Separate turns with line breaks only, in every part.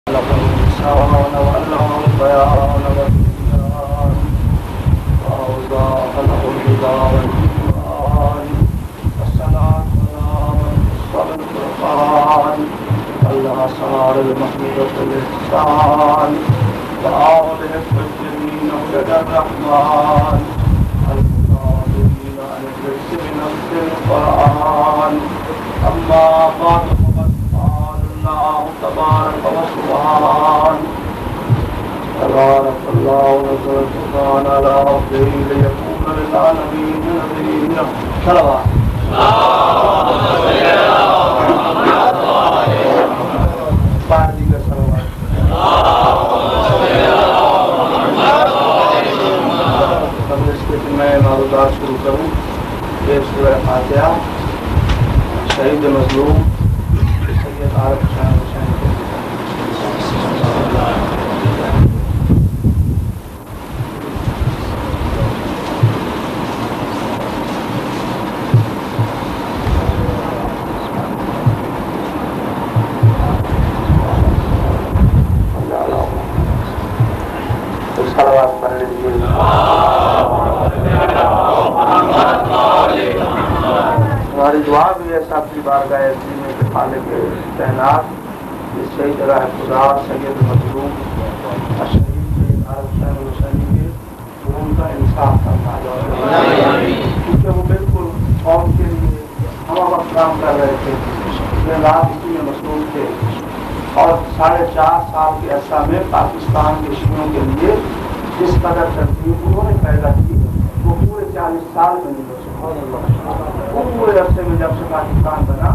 خلق الإنسان وعلمه البيان والتبيان وأوضاح له الهدى والإيمان والصلاة والسلام والفرقان علم أسرار المحمودة الإحسان وأعوذ بالمجرمين هدى الرحمن المقابلين عن الرجس بنفس القرآن أما بعد الله تبارك وسبحان تبارك الله ونزل القرآن على عبده ليكون للعالمين نذيرا صلوات میں معروضات شروع کروں یہ سورہ فاتحہ شہید مظلوم عارف حسین صلوات پڑھ لیجیے. ہماری دعا بھی ہے سب کی بارگاہ عظیم میں کہ خالق کائنات اس شہید راہ خدا سید مظلوم شہید سید عارف حسین الحسینی کے خون کا انصاف کرنا کیونکہ وہ بالکل قوم کے لیے ہم وقت کام کر رہے تھے. رات اسی میں مصروف تھے اور 4.5 سال کے عرصہ میں پاکستان کے شیعوں کے لیے جس قدر ترتیب انہوں نے پیدا کی وہ پورے 40 سال میں نہیں ہو سکا. وہ پورے عرصے میں جب سے پاکستان بنا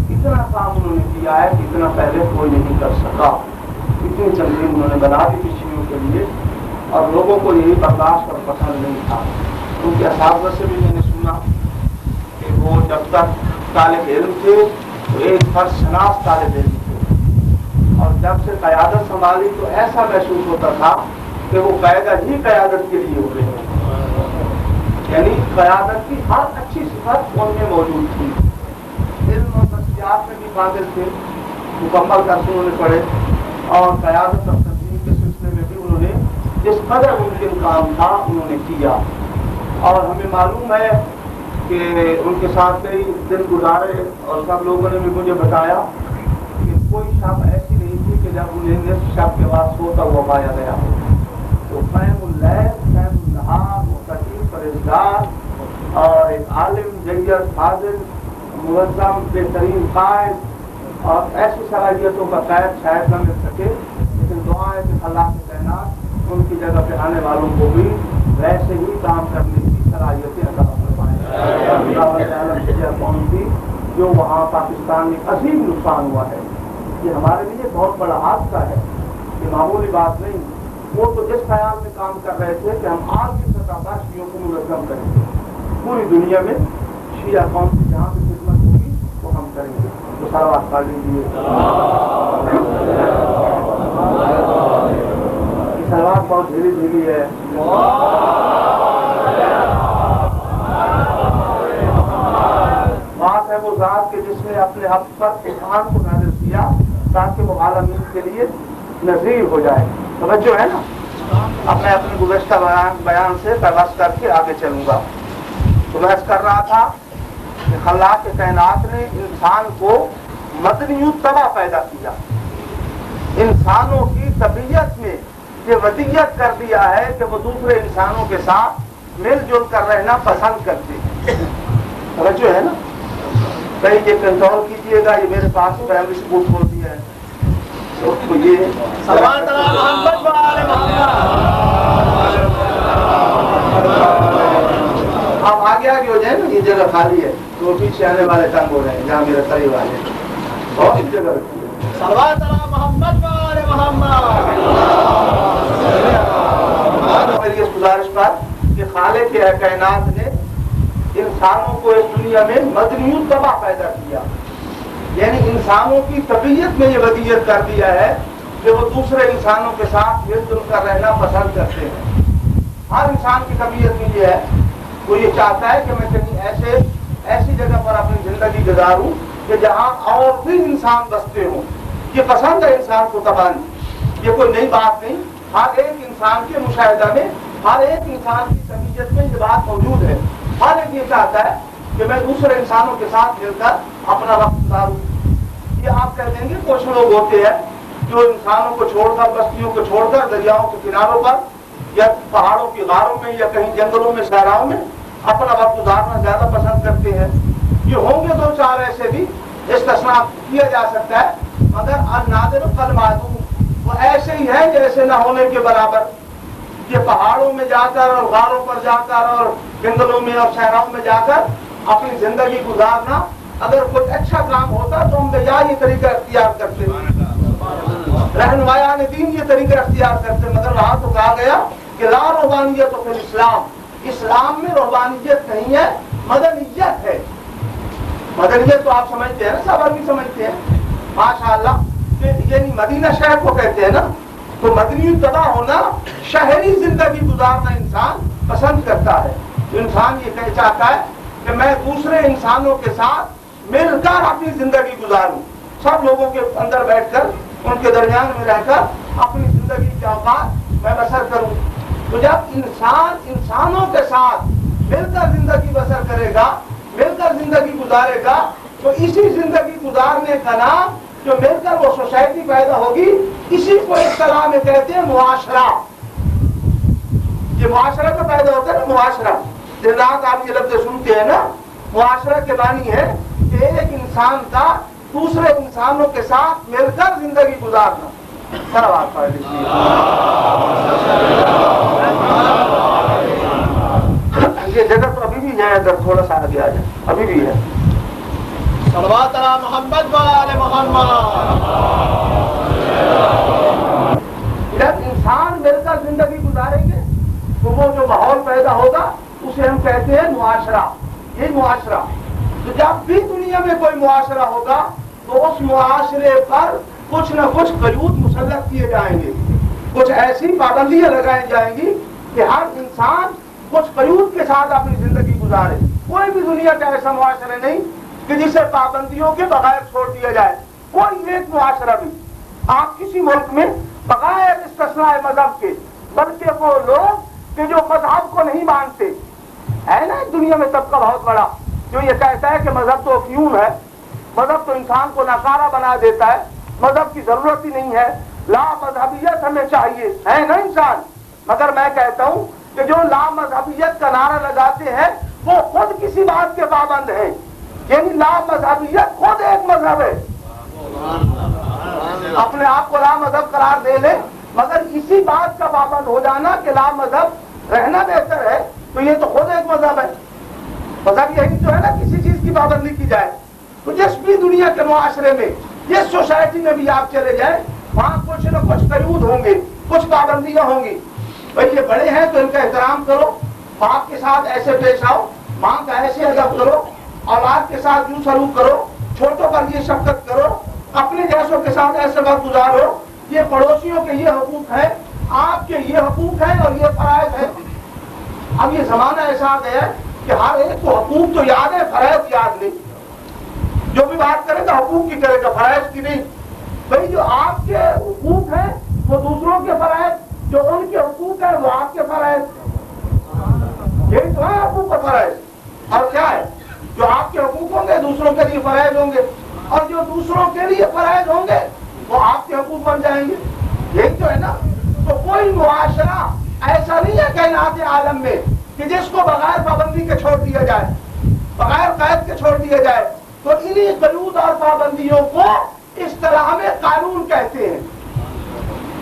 اتنا کام انہوں نے کیا ہے کہ اتنا پہلے کوئی نہیں کر سکا. اتنی تنظیم انہوں نے بنا دی شیعوں کے لیے اور لوگوں کو یہی برداشت اور پسند نہیں تھا. ان کے اساتذہ سے بھی میں نے سنا کہ وہ جب تک طالب علم تھے تو ایک فرض شناس طالب علم تھے اور جب سے قیادت سنبھالی تو ایسا محسوس ہوتا تھا کہ وہ قیادت ہی قیادت کے لیے ہو رہے ہیں. یعنی قیادت کی ہر اچھی صفت ان میں موجود تھی. علم اور نفسیات میں بھی قابل تھے, مکمل درس انہوں نے پڑھے اور قیادت اور تنظیم کے سلسلے میں بھی انہوں نے جس قدر ممکن کام تھا انہوں نے کیا. اور ہمیں معلوم ہے کہ ان کے ساتھ کئی دن گزارے اور سب لوگوں نے بھی مجھے بتایا کہ کوئی شب ایسی نہیں تھی کہ جب انہیں نصف شب کے بعد سوتا ہوا پایا گیا ہو. تو قائم اللیل, قائم النہار, متقی, پرہیزگار اور ایک عالم, جید, فاضل, منظم, بہترین قائد اور ایسی صلاحیتوں کا قید شاید نہ مل سکے, لیکن دعا ہے کہ اللہ کی کائنات ان کی جگہ پہ آنے والوں کو بھی ویسے ہی کام کرنے کی صلاحیتیں عطا فرمائے. قوم تھی جو وہاں پاکستان میں عظیم نقصان ہوا ہے. یہ ہمارے لیے بہت بڑا حادثہ ہے, یہ معمولی بات نہیں. وہ تو جس خیال میں کام کر رہے تھے کہ ہم آج کی سطح پر شیعوں کو منظم کریں گے, پوری دنیا میں شیعہ قوم کی جہاں بھی خدمت ہوگی وہ ہم کریں گے. تو صلوات پڑھ لیجیے. یہ صلوات بہت دھیری دھیری ہے. بات ہے وہ ذات کے جس نے اپنے حق پر قرآن کو نازل کیا تاکہ وہ عالمین کے لیے نذیر ہو جائے. توجہ ہے نا. اب میں اپنے گزشتہ بیان سے پیوست کر کے آگے چلوں گا. تو میں کر رہا تھا کہ خلاق کائنات نے انسان کو مدنی طبع پیدا کیا. انسانوں کی طبیعت میں یہ ودیت کر دیا ہے کہ وہ دوسرے انسانوں کے ساتھ مل جل کر رہنا پسند کرتے ہیں. توجہ ہے نا. کہیں یہ کنٹرول کیجیے گا, یہ میرے پاس پرائمری اسکول کھول دیا ہے. آپ آگے آگے ہو جائیں نا, یہ جگہ خالی ہے تو پیچھے آنے والے تنگ ہو رہے ہیں. جہاں میرے قریب والے بہت سی جگہ رکھی ہے. میری اس گزارش پر کہ خالق کائنات نے انسانوں کو اس دنیا میں مدنی طبع پیدا کیا, یعنی انسانوں کی طبیعت میں یہ ودیت کر دیا ہے کہ وہ دوسرے انسانوں کے ساتھ مل جل کر رہنا پسند کرتے ہیں. ہر انسان کی طبیعت میں یہ ہے, وہ یہ چاہتا ہے کہ میں کہیں ایسی جگہ پر اپنی زندگی گزاروں کہ جہاں اور بھی انسان بستے ہوں, یہ پسند ہے انسان کو تباہی، یہ کوئی نئی بات نہیں، ہر ایک انسان کے مشاہدہ میں، ہر ایک انسان کی طبیعت میں یہ بات موجود ہے۔ ہر ایک یہ چاہتا ہے کہ میں دوسرے انسانوں کے ساتھ مل کر اپنا وقت گزاروں۔ یہ آپ کہہ دیں گے کچھ لوگ ہوتے ہیں جو انسانوں کو چھوڑ کر، بستیوں کو چھوڑ کر دریاؤں کے کناروں پر یا پہاڑوں کی غاروں میں یا کہیں جنگلوں میں، صحراؤں میں اپنا وقت گزارنا زیادہ پسند کرتے ہیں۔ یہ ہوں گے دو چار ایسے بھی، استثناء کیا جا سکتا ہے، مگر النادر فالمعدوم، وہ ایسے ہی ہے جیسے نہ ہونے کے برابر۔ یہ پہاڑوں میں جا کر اور غاروں پر جا کر اور جنگلوں میں اور صحراؤں میں جا کر اپنی زندگی گزارنا، اگر کوئی اچھا کام ہوتا تو ہم بجا یہ طریقہ اختیار کرتے، رہنمایان دین یہ طریقہ اختیار کرتے، مگر وہاں تو کہا گیا کہ لا رہبانیت تو پھر اسلام میں رہبانیت نہیں ہے، مدنیت ہے۔ مدنیت تو آپ سمجھتے ہیں نا، سب آدمی سمجھتے ہیں ماشاءاللہ، کہ یعنی مدینہ شہر کو کہتے ہیں نا، تو مدنی تباہ ہونا، شہری زندگی گزارنا انسان پسند کرتا ہے۔ انسان یہ چاہتا ہے کہ میں دوسرے انسانوں کے ساتھ مل کر اپنی زندگی گزاروں، سب لوگوں کے اندر بیٹھ کر، ان کے درمیان میں رہ کر اپنی زندگی کے اوقات میں بسر کروں۔ تو جب انسان انسانوں کے ساتھ مل کر زندگی بسر کرے گا، مل کر زندگی گزارے گا، تو اسی زندگی گزارنے کا نام جو مل کر وہ سوسائٹی پیدا ہوگی، اسی کو اصطلاح میں کہتے ہیں معاشرہ۔ یہ معاشرہ تو پیدا ہوتا ہے نا، معاشرہ دن رات آپ یہ لفظ سنتے ہیں نا، معاشرہ کے معنی ہے کہ ایک انسان کا دوسرے انسانوں کے ساتھ مل کر زندگی گزارنا۔ سلوات پڑھ لیجیے۔ یہ جگہ تو ابھی بھی ہے، اگر تھوڑا سا آگے آ جائے ابھی بھی ہے۔
صلوات علی محمد و آل محمد۔
جب انسان مل کر زندگی گزاریں گے تو وہ جو ماحول پیدا ہوگا اسے ہم کہتے ہیں معاشرہ۔ یہ معاشرہ، تو جب بھی دنیا میں کوئی معاشرہ ہوگا تو اس معاشرے پر کچھ نہ کچھ قیود مسلط کیے جائیں گے، کچھ ایسی پابندیاں لگائی جائیں گی کہ ہر انسان کچھ قیود کے ساتھ اپنی زندگی گزارے۔ کوئی بھی دنیا کا ایسا معاشرہ نہیں کہ جسے پابندیوں کے بغیر چھوڑ دیا جائے، کوئی ایک معاشرہ بھی۔ آپ کسی ملک میں بغیر استثناء مذہب کے، بلکہ وہ لوگ کہ جو مذہب کو نہیں مانتے، ہے نا دنیا میں طبقہ بہت بڑا جو یہ کہتا ہے کہ مذہب تو افیون ہے، مذہب تو انسان کو ناکارہ بنا دیتا ہے، مذہب کی ضرورت ہی نہیں ہے، لا مذہبیت ہمیں چاہیے، ہے نا انسان۔ مگر میں کہتا ہوں کہ جو لا مذہبیت کا نعرہ لگاتے ہیں وہ خود کسی بات کے پابند ہیں، یعنی لا مذہبیت خود ایک مذہب ہے، اپنے آپ کو لا مذہب قرار دے لے، مگر اسی بات کا پابند ہو جانا کہ لا مذہب رہنا بہتر ہے، تو یہ تو خود ایک مذہب ہے۔ مذہب یہی تو ہے نا کسی چیز کی پابندی کی جائے۔ تو جس بھی دنیا کے معاشرے میں، جس سوسائٹی میں بھی آپ چلے جائیں، وہاں کچھ نہ کچھ قیود ہوں گے، کچھ پابندیاں ہوں گی۔ بھائی یہ بڑے ہیں تو ان کا احترام کرو، باپ کے ساتھ ایسے پیش آؤ، ماں کا ایسے ادب کرو، اولاد کے ساتھ یوں سلوک کرو، چھوٹوں پر یہ شفقت کرو، اپنے جیسوں کے ساتھ ایسے وقت گزارو، یہ پڑوسیوں کے یہ حقوق ہیں، آپ کے یہ حقوق ہیں اور یہ فرائض ہیں۔ اب یہ زمانہ ایسا آ گیا ہے کہ ہر ایک کو حقوق تو یاد ہے، فرائض یاد نہیں۔ جو بھی بات کرے گا حقوق کی کرے گا، فرائض کی نہیں۔ بھائی جو آپ کے حقوق ہیں وہ دوسروں کے فرائض، جو ان کے حقوق ہیں وہ آپ کے فرائض، یہی تو ہے حقوق کا فرائض۔ اور کیا ہے؟ جو آپ کے حقوق ہوں گے دوسروں کے لیے فرائض ہوں گے، اور جو دوسروں کے لیے فرائض ہوں گے وہ آپ کے حقوق بن جائیں گے، یہی تو ہے نا۔ تو کوئی معاشرہ ایسا نہیں ہے کائنات عالم میں کہ جس کو بغیر پابندی کے چھوڑ دیا جائے، بغیر قید کے چھوڑ دیا جائے۔ تو انہی قیود اور پابندیوں کو اصطلاح میں قانون کہتے ہیں۔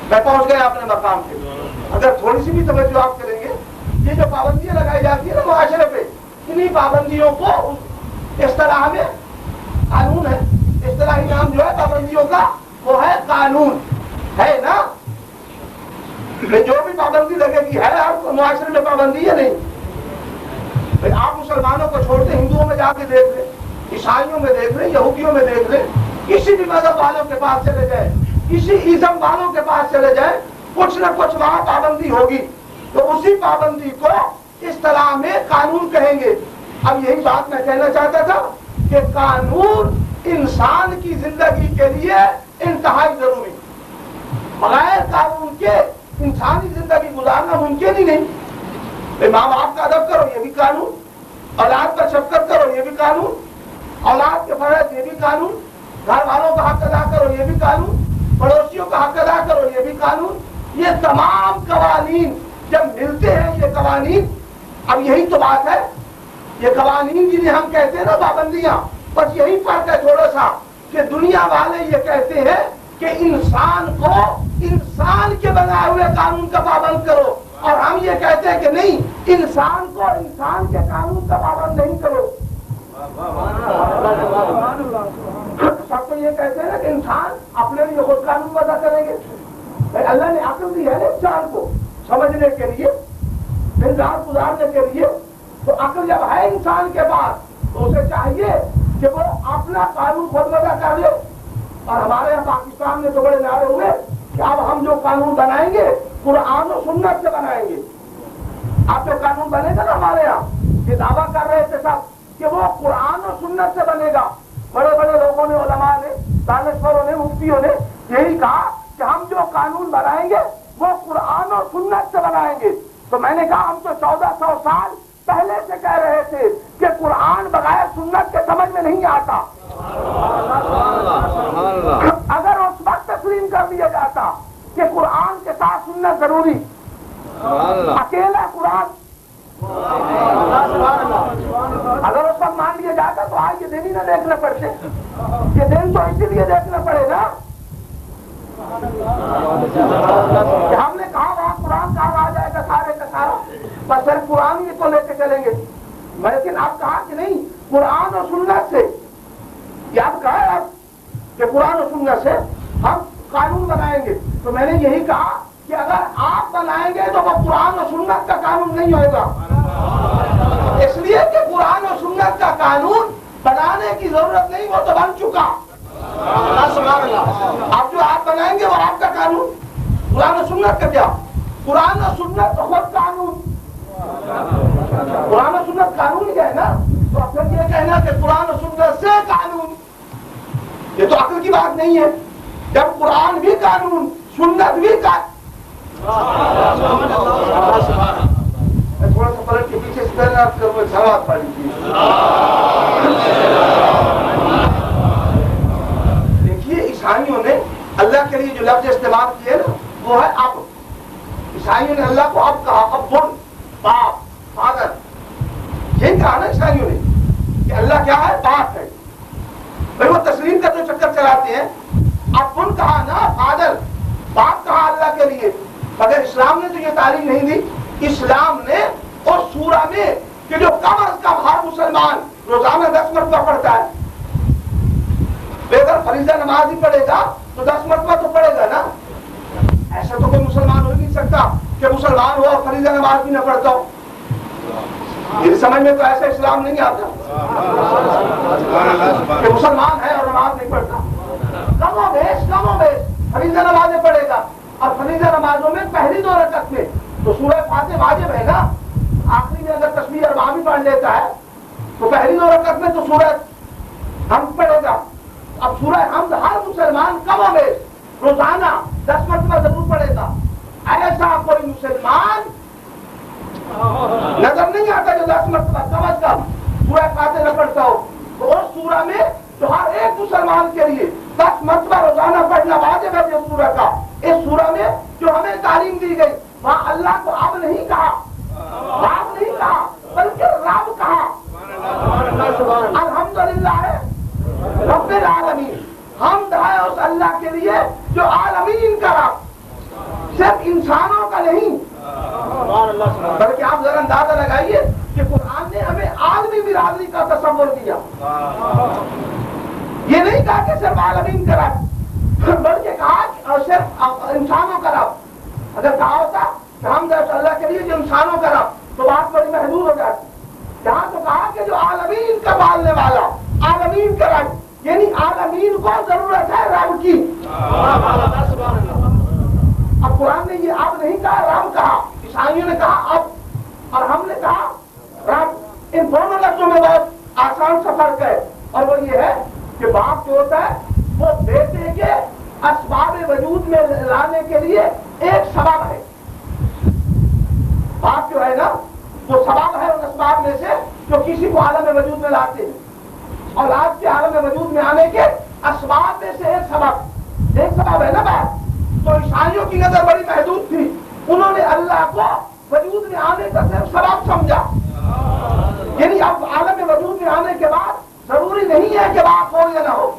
میں پہنچ گیا اپنے مقام پہ، اگر تھوڑی سی بھی توجہ آپ کریں گے، یہ جو پابندیاں لگائی جاتی ہیں نا معاشرے پہ، انہی پابندیوں کو اصطلاح میں قانون ہے۔ اصطلاحی نام جو ہے پابندیوں کا وہ ہے قانون، ہے نا۔ جو بھی پابندی لگے گی ہے، آپ معاشرے میں پابندی ہے نہیں۔ آپ مسلمانوں کو چھوڑتے ہندوؤں میں جا کے دیکھ لیں، عیسائیوں میں دیکھ لیں، یہودیوں میں دیکھ لیں، کسی بھی مذہب والوں کے پاس چلے جائیں، کسی ازم والوں کے پاس چلے جائیں، کچھ نہ کچھ وہاں پابندی ہوگی، تو اسی پابندی کو اصطلاح میں قانون کہیں گے۔ اب یہی بات میں کہنا چاہتا تھا کہ قانون انسان کی زندگی کے لیے انتہائی ضروری. بغیر قانون کے انسانی زندگی گزارنا ممکن ہی نہیں. ماں باپ کا ادب کرو، یہ بھی قانون. اولاد پر شفقت کرو، یہ بھی قانون. اولاد کے فرائض، یہ بھی قانون. گھر والوں کا حق ادا کرو، یہ بھی قانون. پڑوسیوں کا حق ادا کرو، یہ بھی قانون. یہ تمام قوانین جب ملتے ہیں، یہ قوانین، اب یہی تو بات ہے، یہ قوانین جنہیں ہم کہتے ہیں نا پابندیاں، بس یہی فرق ہے تھوڑا سا کہ دنیا والے یہ کہتے ہیں کہ انسان کو انسان کے بنائے ہوئے قانون کا پابند کرو، اور ہم یہ کہتے ہیں کہ نہیں، انسان کو انسان کے قانون کا پابند نہیں کرو. سب کو یہ کہتے ہیں کہ انسان اپنے لیے خود قانون وضع کریں گے. اللہ نے عقل دی ہے نا انسان کو سمجھنے کے لیے، دن رات گزارنے کے لیے. تو عقل جب ہے انسان کے پاس تو اسے چاہیے کہ وہ اپنا قانون خود وضع کر لے. اور ہمارے یہاں پاکستان میں تو بڑے نعرے ہوئے کہ اب ہم جو قانون بنائیں گے قرآن و سنت سے بنائیں گے. اب جو قانون بنے گا نا ہمارے یہاں، یہ دعویٰ کر رہے تھے سب کہ وہ قرآن و سنت سے بنے گا. بڑے بڑے لوگوں نے، علماء نے، دانشوروں نے، مفتیوں نے یہی کہا کہ ہم جو قانون بنائیں گے وہ قرآن اور سنت سے بنائیں گے. تو میں نے کہا ہم تو 1400 سال پہلے سے کہہ رہے تھے کہ قرآن بغیر سنت کے سمجھ میں نہیں آتا. اگر اس وقت تسلیم کر دیا جاتا کہ قرآن کے ساتھ سنت ضروری، اکیلا قرآن، اگر اس وقت مان لیا جاتا تو آج یہ دن ہی نہ دیکھنا پڑتے. یہ دن تو اسی لیے دیکھنا پڑے گا کہ ہم نے کہا وہاں قرآن کہاں آ جائے گا سارے کا سارا، بس صرف قرآن ہی کو لے کے چلیں گے. لیکن اب کہا کہ نہیں، قرآن اور سنت سے، یاد کہا اب کہ قرآن اور سنت سے ہم قانون بنائیں گے. تو میں نے یہی کہا کہ اگر آپ بنائیں گے تو وہ قرآن اور سنت کا قانون نہیں ہوگا. اس لیے کہ قرآن اور سنت کا قانون بنانے کی ضرورت نہیں، وہ تو بن چکا. اب جو آپ بنائیں گے وہ آپ کا قانون. قرآن و سنت کا کیا؟ قرآن و سنت تو خود قانون. قرآن و سنت قانون ہی ہے نا. تو پھر یہ کہنا کہ قرآن و سنت سے قانون، یہ تو عقل کی بات نہیں ہے. جب قرآن بھی قانون، سنت بھی قانون. تھوڑا سا پلٹ کے پیچھے سے سوال پڑی تھی. عیسائیوں نے اللہ کے لیے جو لفظ استعمال کیے نا وہ ہے اب. عیسائیوں نے اللہ کو اب کہا، اب بن، باپ، فادر. یہ کہا نا عیسائیوں نے کہ اللہ کیا ہے؟ باپ ہے. بھائی وہ تسلیم کا جو چکر چلاتے ہیں، اب بن کہا نا، فادر، باپ کہا اللہ کے لیے. مگر اسلام نے تو یہ تعلیم نہیں دی. اسلام نے اس سورہ میں کہ جو کم از کم ہر مسلمان روزانہ 10 مرتبہ پڑھتا ہے، اگر فریضہ نماز ہی پڑھے گا تو 10 مرتبہ تو پڑھے گا نا. ایسا تو کوئی مسلمان ہو ہی نہیں سکتا کہ مسلمان ہو اور فریضہ نماز بھی نہ پڑھتا ہو. میری سمجھ میں تو ایسا اسلام نہیں آتا کہ مسلمان ہے اور نماز نہیں پڑھتا. کم و بیش فریضہ نمازیں پڑھے گا. اور فریضہ نمازوں میں پہلی 2 رکعت میں تو سورہ فاتحہ واجب ہے نا. آخری میں اگر تسبیح اربعہ بھی پڑھ لیتا ہے تو پہلی 2 رکعت میں تو سورہ حمد پڑھے گا. اب سورہ حمد ہر مسلمان کم و بیش روزانہ 10 مرتبہ ضرور پڑھے گا. ایسا کوئی مسلمان نظر نہیں آتا جو 10 مرتبہ کم از کم سورہ فاتحہ نہ پڑھتا ہو. تو اس سورہ میں جو ہر ایک مسلمان کے لیے 10 مرتبہ روزانہ پڑھنا واجب ہے. اس سورہ کا، اس سورہ میں جو ہمیں تعلیم دی گئی، وہاں اللہ کو اب نہیں کہا، باپ نہیں کہا، بلکہ رب کہا. الحمدللہ ہے رب العالمین. حمد ہے اس اللہ کے لیے جو عالمین کا رب، صرف انسانوں کا نہیں. بلکہ آپ ذرا اندازہ لگائیے کہ قرآن نے ہمیں عالمی برادری کا تصور دیا. یہ نہیں کہا کہ صرف عالمین کا رب، بلکہ کہا کہ صرف انسانوں کا رب. اگر کہا ہوتا کہ ہم اللہ کے لیے جو انسانوں کا رب تو بات بڑی محدود ہو جاتی. یہاں تو کہا کہ جو عالمین کا پالنے والا، عالمین کا رب، یعنی عالمین کو ضرورت ہے رب کی. اب قرآن نے یہ اب نہیں کہا، رب کہا. عیسائیوں نے کہا اب، اور ہم نے کہا رب. ان دونوں لفظوں میں بہت آسان سا فرق ہے، اور وہ یہ ہے کہ باپ جو ہوتا ہے وہ بیٹے کے اسباب وجود میں لانے کے لیے ایک سبب ہے. باپ جو ہے نا وہ سبب ہے ان اسباب میں سے جو کسی کو عالم وجود میں لاتے ہیں. اولاد کے عالم وجود میں آنے کے اسباب میں سے ایک سبب ہے نا باپ. تو عیسائیوں کی نظر بڑی محدود تھی. انہوں نے اللہ کو وجود میں آنے کا صرف سبب سمجھا. یعنی اب عالم وجود میں آنے کے بعد ضروری نہیں ہے کہ باپ ہو یا نہ ہو.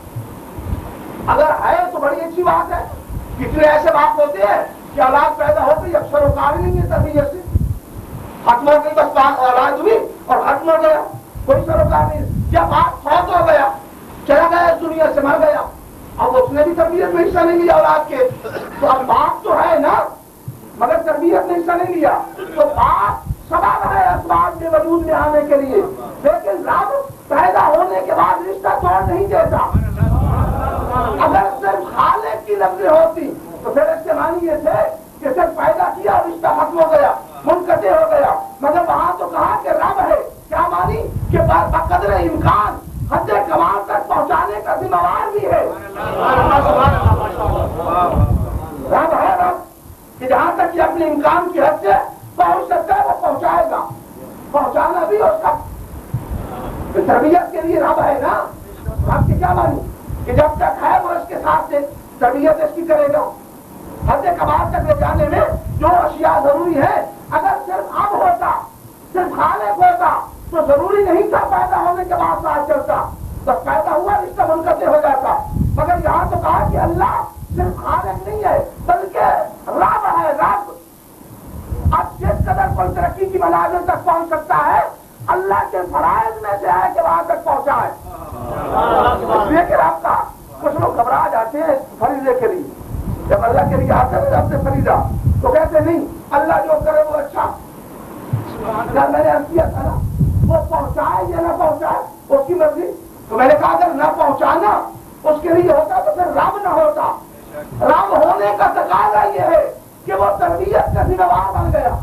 اگر ہے تو بڑی اچھی بات ہے. کتنے ایسے باپ ہوتے ہیں کہ اولاد پیدا ہوتی ہے اکثر وکار نہیں ہے تربیت سے. ختم ہو گئی بس اولاد ہوئی اور ختم ہو گیا, کوئی سروکار نہیں. یا باپ فوت ہو گیا, چلا گیا اس دنیا سے, مر گیا, اب اس نے بھی تربیت میں حصہ نہیں لیا اولاد کے. تو اب باپ تو ہے نا مگر تربیت میں حصہ نہیں لیا. تو باپ سبب ہے اسباب کے وجود میں آنے کے لیے, لیکن رب پیدا ہونے کے بعد رشتہ توڑ نہیں دیتا. اگر صرف خالق کی لفظیں ہوتی تو پھر اس کے معنی یہ تھے کہ صرف پیدا کیا اور رشتہ ختم ہو گیا, منقطع ہو گیا. مگر وہاں تو کہا کہ رب ہے. کیا مانی کہ بقدر امکان حد کمال تک پہنچانے کا ذمہ وار بھی ہے. رب ہے رب کہ جہاں تک یہ اپنے امکان کی حد سے پہنچ سکتا ہے وہ پہنچائے گا. پہنچانا بھی اس کا تربیت کے لیے رب ہے نا. رب کی کیا مانی کہ جب تک ہے وہ اس کے ساتھ سے تربیت اس کی کرے گا. حد کمال تک لے جانے میں جو اشیاء ضروری ہے اگر صرف اب ہوتا, صرف خالق ہوتا تو ضروری نہیں تھا پیدا ہونے کے بعد ساتھ چلتا. بس پیدا ہوا رشتہ منقطع ہو جاتا. مگر یہاں تو کہا کہ اللہ صرف خالق نہیں ہے بلکہ رب ہے. رب اب جس قدر کوئی ترقی کی منازل تک پہنچ سکتا ہے اللہ کے فرائض میں سے ہے کہ وہاں تک پہنچا ہے. لیکن آپ کا کچھ لوگ گھبرا جاتے ہیں فریضے کے لیے. جب اللہ کے لیے آتے ہیں رب سے فریضہ تو کہتے نہیں اللہ جو کرے وہ اچھا. جب میں نے عرض کیا تھا نا وہ پہنچائے یا نہ پہنچائے اس کی مرضی. تو میں نے کہا اگر نہ پہنچانا اس کے لیے ہوتا تو پھر رب نہ ہوتا. رب ہونے کا تقاضا یہ ہے کہ وہ تربیت کا ذمہ دار بن گیا.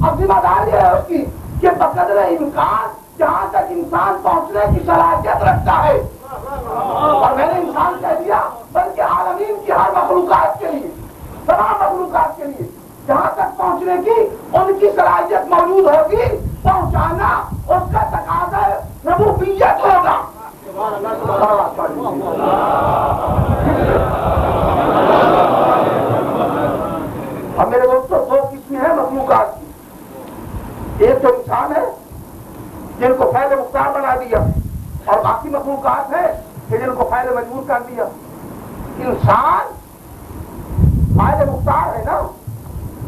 اب ذمہ داری ہے اس کی کہ بقدر امکان جہاں تک انسان پہنچنے کی صلاحیت رکھتا ہے. اور میں نے انسان کہہ دیا بلکہ عالمین کی ہر مخلوقات کے لیے, تمام مخلوقات کے لیے جہاں تک پہنچنے کی ان کی صلاحیت موجود ہوگی پہنچانا اس کا تقاضا ربوبیت ہوگا. اب میرے دوستوں دو قسمیں ہیں مخلوقات کی. ایک تو انسان ہے جن کو فعل مختار بنا دیا اور باقی مخلوقات ہے کہ جن کو فعل مجبور کر دیا. انسان فعل مختار ہے نا,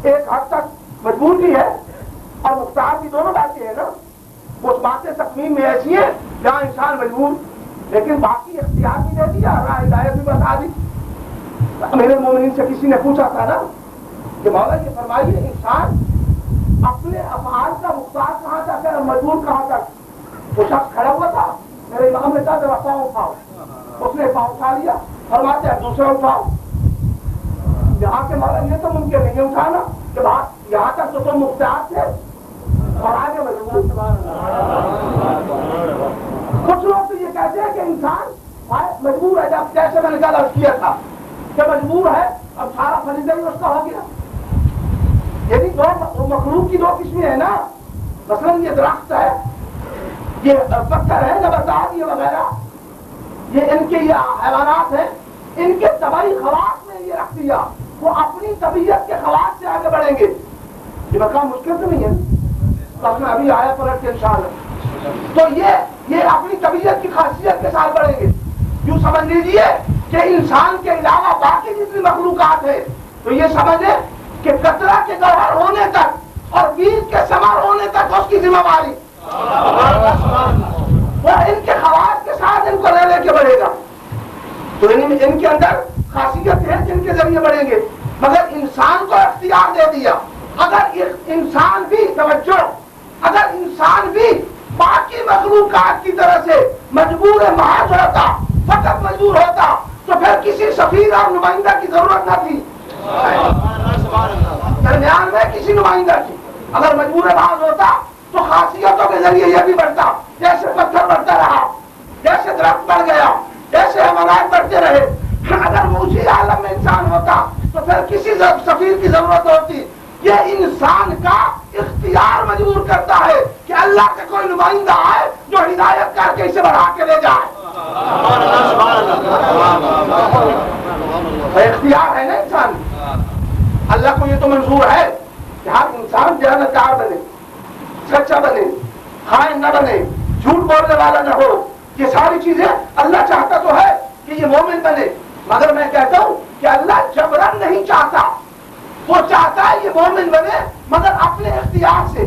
ایک حد تک مجبور بھی ہے اور مختار بھی, دونوں باتیں ہیں نا. کچھ باتیں تقسیم میں ایسی ہیں جہاں انسان مجبور لیکن باقی اختیار بھی دے دیا, راہ ہدایت بھی بتا دی. میرے مومنین سے کسی نے پوچھا تھا نا کہ مولا یہ فرمائیے انسان اپنے افعال کا مختار کہاں تک ہے اور مجبور کہاں تک. وہ شخص کھڑا ہوا تھا, میرے امام نے کہا ذرا پاؤں اٹھاؤ. اس نے پاؤں اٹھا لیا, فرماتے ہیں دوسرا اٹھاؤ. یہاں کے مولا یہ تو ممکن نہیں اٹھانا کہ بات یہاں تک تو تم مختار تھے اور آگے مجبور. کچھ لوگ تو یہ کہتے ہیں کہ انسان مجبور ہے. جب جیسے میں نے کہا کیا تھا کہ مجبور ہے اب سارا فریضہ ہی اس کا ہو گیا. یعنی دو مخلوق کی دو قسمیں ہیں نا. مثلا یہ درخت ہے, یہ پتھر ہے, نباتات یہ وغیرہ, یہ ان کے یہ حیوانات ہیں, ان کے طبعی خواص میں یہ رکھ دیا وہ اپنی طبیعت کے خواص سے آگے بڑھیں گے. یہ مقام مشکل تو نہیں ہے, تو میں ابھی آیا پلٹ کے انشاءاللہ. تو یہ اپنی طبیعت کی خاصیت کے ساتھ بڑھیں گے. یوں سمجھ لیجیے کہ انسان کے علاوہ باقی جتنی مخلوقات ہیں تو یہ سمجھے کہ قطرہ کے گوہر ہونے تک اور بیج کے ثمر ہونے تک اس کی ذمہ داری وہ ان کے خواص کے ساتھ ان کو لے کے بڑھے گا. تو ان کے اندر خاصیت ہے جن کے ذریعے بڑھیں گے. مگر انسان کو اختیار دے دیا. اگر انسان بھی توجہ, اگر انسان بھی باقی مخلوقات کی طرح سے مجبور محض ہوتا, فقط مجبور ہوتا, تو پھر کسی سفیر اور نمائندہ کی ضرورت نہ تھی. درمیان میں کسی نمائندہ کی اگر مجبور محض ہوتا تو خاصیتوں کے ذریعے یہ بھی بڑھتا. جیسے پتھر بڑھتا رہا, جیسے درخت بڑھ گیا, جیسے حیوانات بڑھتے رہے, اگر وہ اسی عالم میں انسان ہوتا تو پھر کسی سفیر کی ضرورت ہوتی. یہ انسان کا اختیار مجبور کرتا ہے کہ اللہ کا کوئی نمائندہ آئے جو ہدایت کر کے اسے بڑھا کے لے جائے. اختیار ہے نا انسان. اللہ کو یہ تو منظور ہے کہ ہر انسان دیانتدار بنے, سچا بنے, خائن نہ بنے, جھوٹ بولنے والا نہ ہو. یہ ساری چیزیں اللہ چاہتا تو ہے کہ یہ مومن بنے, مگر میں کہتا ہوں کہ اللہ جبرن نہیں چاہتا. وہ چاہتا ہے یہ مومن بنے مگر اپنے اختیار سے.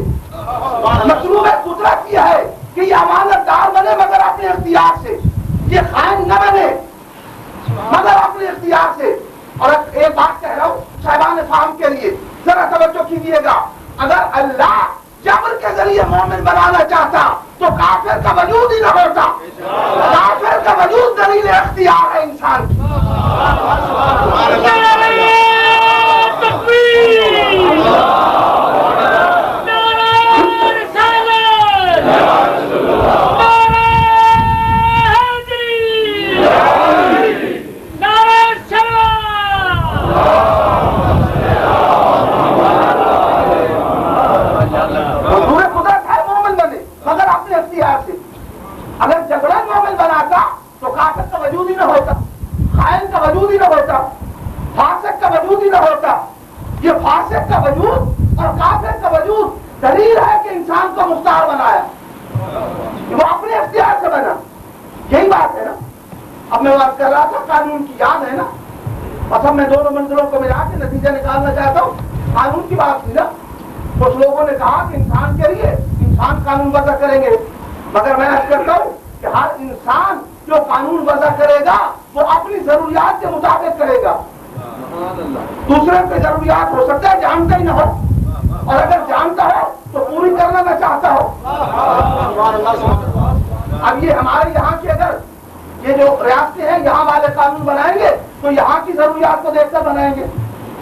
مطلوب قدرت یہ ہے کہ یہ امانت دار بنے مگر اپنے اختیار سے, یہ خائن نہ بنے مگر اپنے اختیار سے. اور ایک بات کہہ رہا ہوں صاحبان فہم کے لیے, ذرا توجہ کیجیے گا. اگر اللہ جبر کے ذریعے مومن بنانا چاہتا تو کافر کا وجود ہی نہ ہوتا. کافر کا وجود دلیل اختیار ہے انسان کی. اگر جبرن مومن بناتا تو کافر کا وجود ہی نہ ہوتا, خائن کا وجود ہی نہ ہوتا, فاسق کا وجود ہی نہ ہوتا. یہ فاسق کا وجود اور کافر کا وجود دلیل ہے کہ انسان کو مختار بنایا, وہ اپنے اختیار سے بنا. یہی بات ہے نا. اب میں بات کر رہا تھا قانون کی, یاد ہے نا. بس اب میں دونوں منظروں کو ملا کے نتیجہ نکالنا چاہتا ہوں. قانون کی بات تھی نا, کچھ لوگوں نے کہا کہ انسان کے لیے انسان قانون وضع کریں گے, مگر میں عرض کرتا ہوں کہ ہر انسان جو قانون وضع کرے گا وہ اپنی ضروریات کے مطابق کرے گا. دوسرے کی ضروریات ہو سکتا ہے جانتا ہی نہ ہو, اور اگر جانتا ہو تو پوری کرنا نہ چاہتا ہو. اب یہ ہمارے یہاں کی اگر یہ جو ریاستیں ہیں یہاں والے قانون بنائیں گے تو یہاں کی ضروریات کو دیکھ کر بنائیں گے.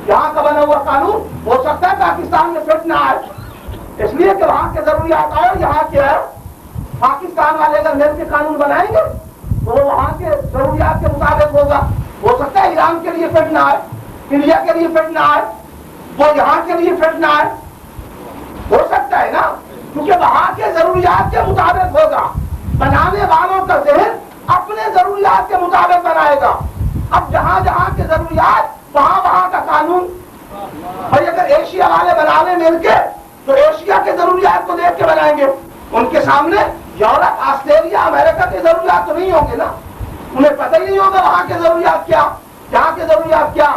یہاں کا بنا ہوا قانون ہو سکتا ہے پاکستان میں فٹ نہ آئے, اس لیے کہ وہاں کے ضروریات اور یہاں کے ہے. پاکستان والے اگر مل کے قانون بنائیں گے تو وہ وہاں کے ضروریات کے مطابق ہوگا. ہو سکتا ہے ایران کے لیے فٹ نہ آئے, انڈیا کے لیے فٹ نہ آئے, وہ یہاں کے لیے فٹ نہ آئے. ہو سکتا ہے نا, کیونکہ وہاں کے ضروریات کے مطابق ہوگا. بنانے والوں کا ذہن اپنے ضروریات کے مطابق بنائے گا. اب جہاں جہاں کے ضروریات وہاں وہاں کا قانون. اور اگر ایشیا والے بنانے مل کے تو ایشیا کے ضروریات کو دیکھ کے بنائیں گے. ان کے سامنے یورپ, آسٹریلیا, امریکہ کے ضروریات تو نہیں ہوں گے نا. انہیں پتہ ہی نہیں ہوگا وہاں کے ضروریات کیا, یہاں کے ضروریات کیا.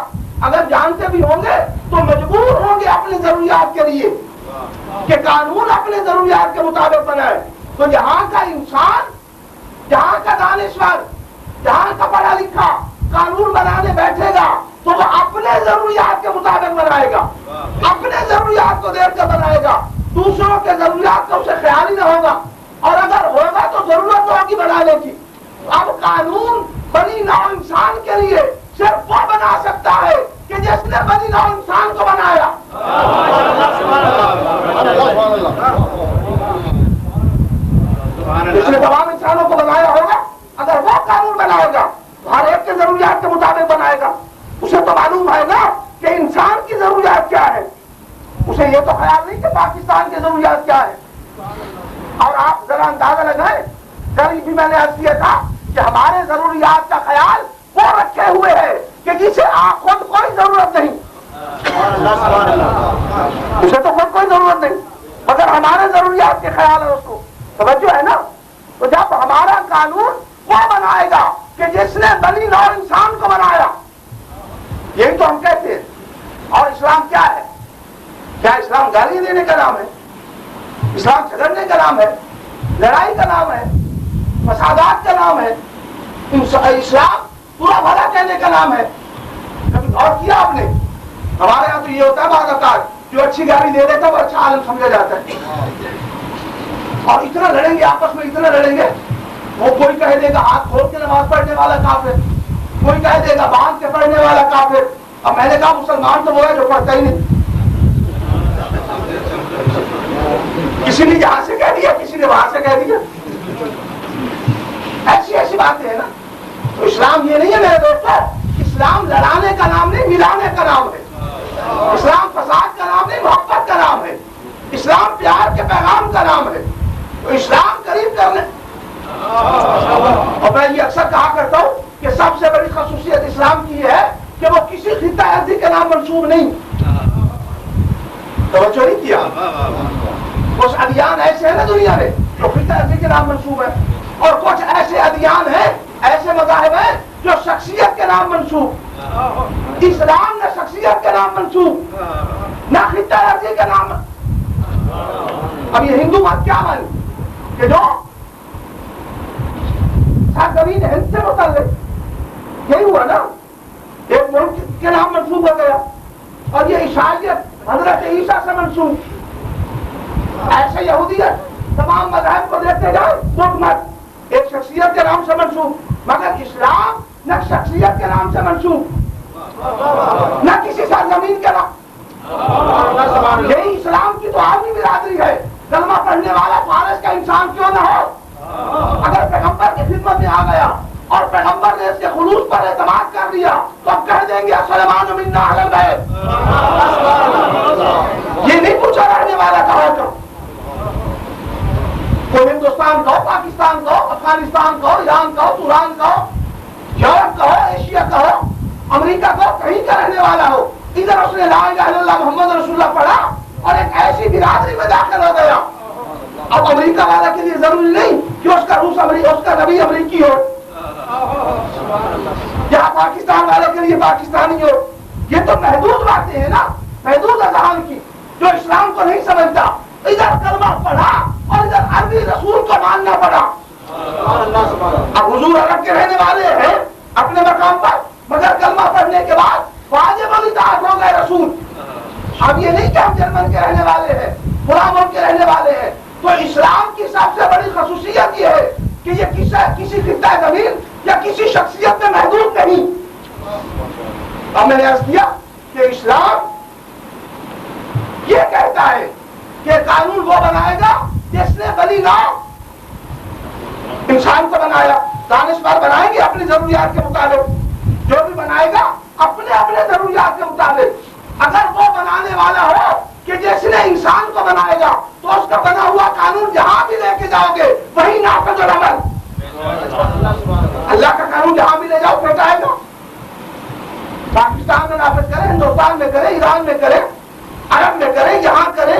اگر جانتے بھی ہوں گے تو مجبور ہوں گے اپنی ضروریات کے لیے کہ قانون اپنے ضروریات کے مطابق بنائے. تو یہاں کا انسان, یہاں کا دانشور, یہاں کا پڑھا لکھا قانون بنانے بیٹھے گا تو وہ اپنے ضروریات کے مطابق بنائے گا, اپنے ضروریات کو دیکھ کر بنائے گا. دوسروں کے ضروریات کا اسے خیال ہی نہ ہوگا, اور اگر ہوگا تو ضرورت ہوگی بنانے کی. اب قانون بنی نوع انسان کے لیے صرف وہ بنا سکتا ہے کہ جس نے بنی نوع انسان کو بنایا. جس نے تمام انسانوں کو بنایا ہوگا, اگر وہ قانون بنائے گا ہر ایک کے ضروریات کے مطابق بنائے گا. اسے تو معلوم ہے نا کہ انسان کی ضروریات کیا ہے. اسے یہ تو خیال نہیں کہ پاکستان کی ضروریات کیا ہے. اور آپ ذرا اندازہ لگائیں, کل بھی میں نے عرض کیا تھا کہ ہمارے ضروریات کا خیال وہ رکھے ہوئے ہے کہ جسے آپ خود کوئی ضرورت نہیں, اسے تو خود کوئی ضرورت نہیں, مگر ہمارے ضروریات کے خیال ہے اس کو. توجہ ہے نا. تو جب ہمارا قانون وہ بنائے گا کہ جس نے بنی نوع انسان کو بنایا, یہی تو ہم کہتے ہیں. اور اسلام کیا ہے؟ کیا اسلام گالی دینے کا نام ہے؟ اسلام جھگڑنے کا نام ہے, لڑائی کا نام ہے, فسادات کا نام ہے. اسلام پورا بھلا کہنے کا نام ہے. کبھی غور کیا آپ نے؟ ہمارے یہاں تو یہ ہوتا ہے بعض اوقات جو اچھی گالی دے دیتا ہے وہ اچھا عالم سمجھا جاتا ہے. اور اتنا لڑیں گے آپس میں, اتنا لڑیں گے. وہ کوئی کہہ دے گا ہاتھ کھول کے نماز پڑھنے والا کافر, کوئی کہہ دے گا باندھ کے پڑھنے والا کافر. اب میں نے کہا مسلمان تو وہ ہے جو پڑھتا ہی نہیں. کسی نے یہاں سے کہہ دیا, کسی نے وہاں سے کہہ دیا. ایسی ایسی باتیں ہیں نا. تو اسلام یہ نہیں ہے میرے دوستوں اسلام لڑانے کا نام نہیں، ملانے کا نام ہے. اسلام فساد کا نام نہیں، محبت کا نام ہے. اسلام پیار کے پیغام کا نام ہے. تو اسلام قریب کرنے. اور میں یہ اکثر کہا کرتا ہوں کہ سب سے بڑی خصوصیت اسلام کی ہے کہ وہ کسی خطہ ارضی کے نام منسوب نہیں. توجہ نہیں کیا؟ کچھ ادیان ایسے ہیں نا دنیا میں جو خطہ ارضی کے نام منسوب ہے، اور کچھ ایسے ادیان ہیں، ایسے مذاہب ہیں جو شخصیت کے نام منسوب. اسلام نہ شخصیت کے نام منسوب نہ خطہ ارضی کے نام. اب یہ ہندو مت کیا بنی کہ جو سرزمین ہند سے متعلق یہی ہوا نا، ایک ملک کے نام منسوب ہو گیا، اور یہ عیسائیت حضرت عیسیٰ سے منسوب. ایسے یہودیت تمام مذاہب کو دیکھتے جائیں، مت مت ایک شخصیت کے نام سے منسوب، مگر اسلام نہ شخصیت کے نام سے منسوب نہ کسی سرزمین کے نام. یہی اسلام کی تو عالمی برادری ہے. کلمہ پڑھنے والا فارس کا انسان کیوں نہ ہو، اگر پیغمبر کی خدمت میں آ گیا اور پیغمبر نے اس کے خلوص پر اعتماد کر لیا تو اب کہہ دیں گے سلیمان منا اہل البیت. یہ نہیں پوچھا رہنے والا کہاں کا. کوئی ہندوستان کا ہو، پاکستان کا ہو، افغانستان کا ہو، ایران کا ہو، توران کا ہو، یورپ کا ہو، ایشیا کا ہو، امریکہ کا ہو، کہیں کا رہنے والا ہو، ادھر اس نے لا الہ الا اللہ محمد رسول اللہ پڑھا اور ایک ایسی برادری میں داخل ہو گیا. اب امریکہ والا کے لیے ضروری نہیں کہ اس کا اس کا نبی امریکی ہو، یا پاکستان والے کے لیے پاکستانی ہو. یہ تو محدود باتیں ہیں نا، محدود اذہان کی، جو اسلام کو نہیں سمجھتا ادھر کلمہ پڑھا اور ادھر عربی رسول کو ماننا پڑا. اب حضور عرب کے رہنے والے ہیں اپنے مقام پر، مگر کلمہ پڑھنے کے بعد واجب الاطاعت ہو گئے رسول. اب یہ نہیں کہ ہم جرمن کے رہنے والے ہیں، فلاں ملک کے رہنے والے ہیں. تو اسلام کی سب سے بڑی خصوصیت یہ ہے کہ یہ کسی خطہ زمین یا کسی شخصیت میں محدود نہیں. اب میں نے عرض کیا کہ اسلام یہ کہتا ہے کہ قانون وہ بنائے گا جس نے بلی نام انسان کو بنایا. دانشور بنائیں گے اپنی ضروریات کے مطابق، جو بھی بنائے گا اپنے اپنے ضروریات کے مطابق. اگر وہ بنانے والا ہو کہ جس نے انسان کو بنائے گا تو اس کا بنا ہوا قانون جہاں بھی لے کے جاؤ گے وہی نافذ العمل. اللہ کا قانون جہاں بھی لے جاؤ پہنچائے گا. پاکستان میں نافذ کرے، ہندوستان میں کرے، ایران میں کرے، عرب میں کرے، یہاں کرے،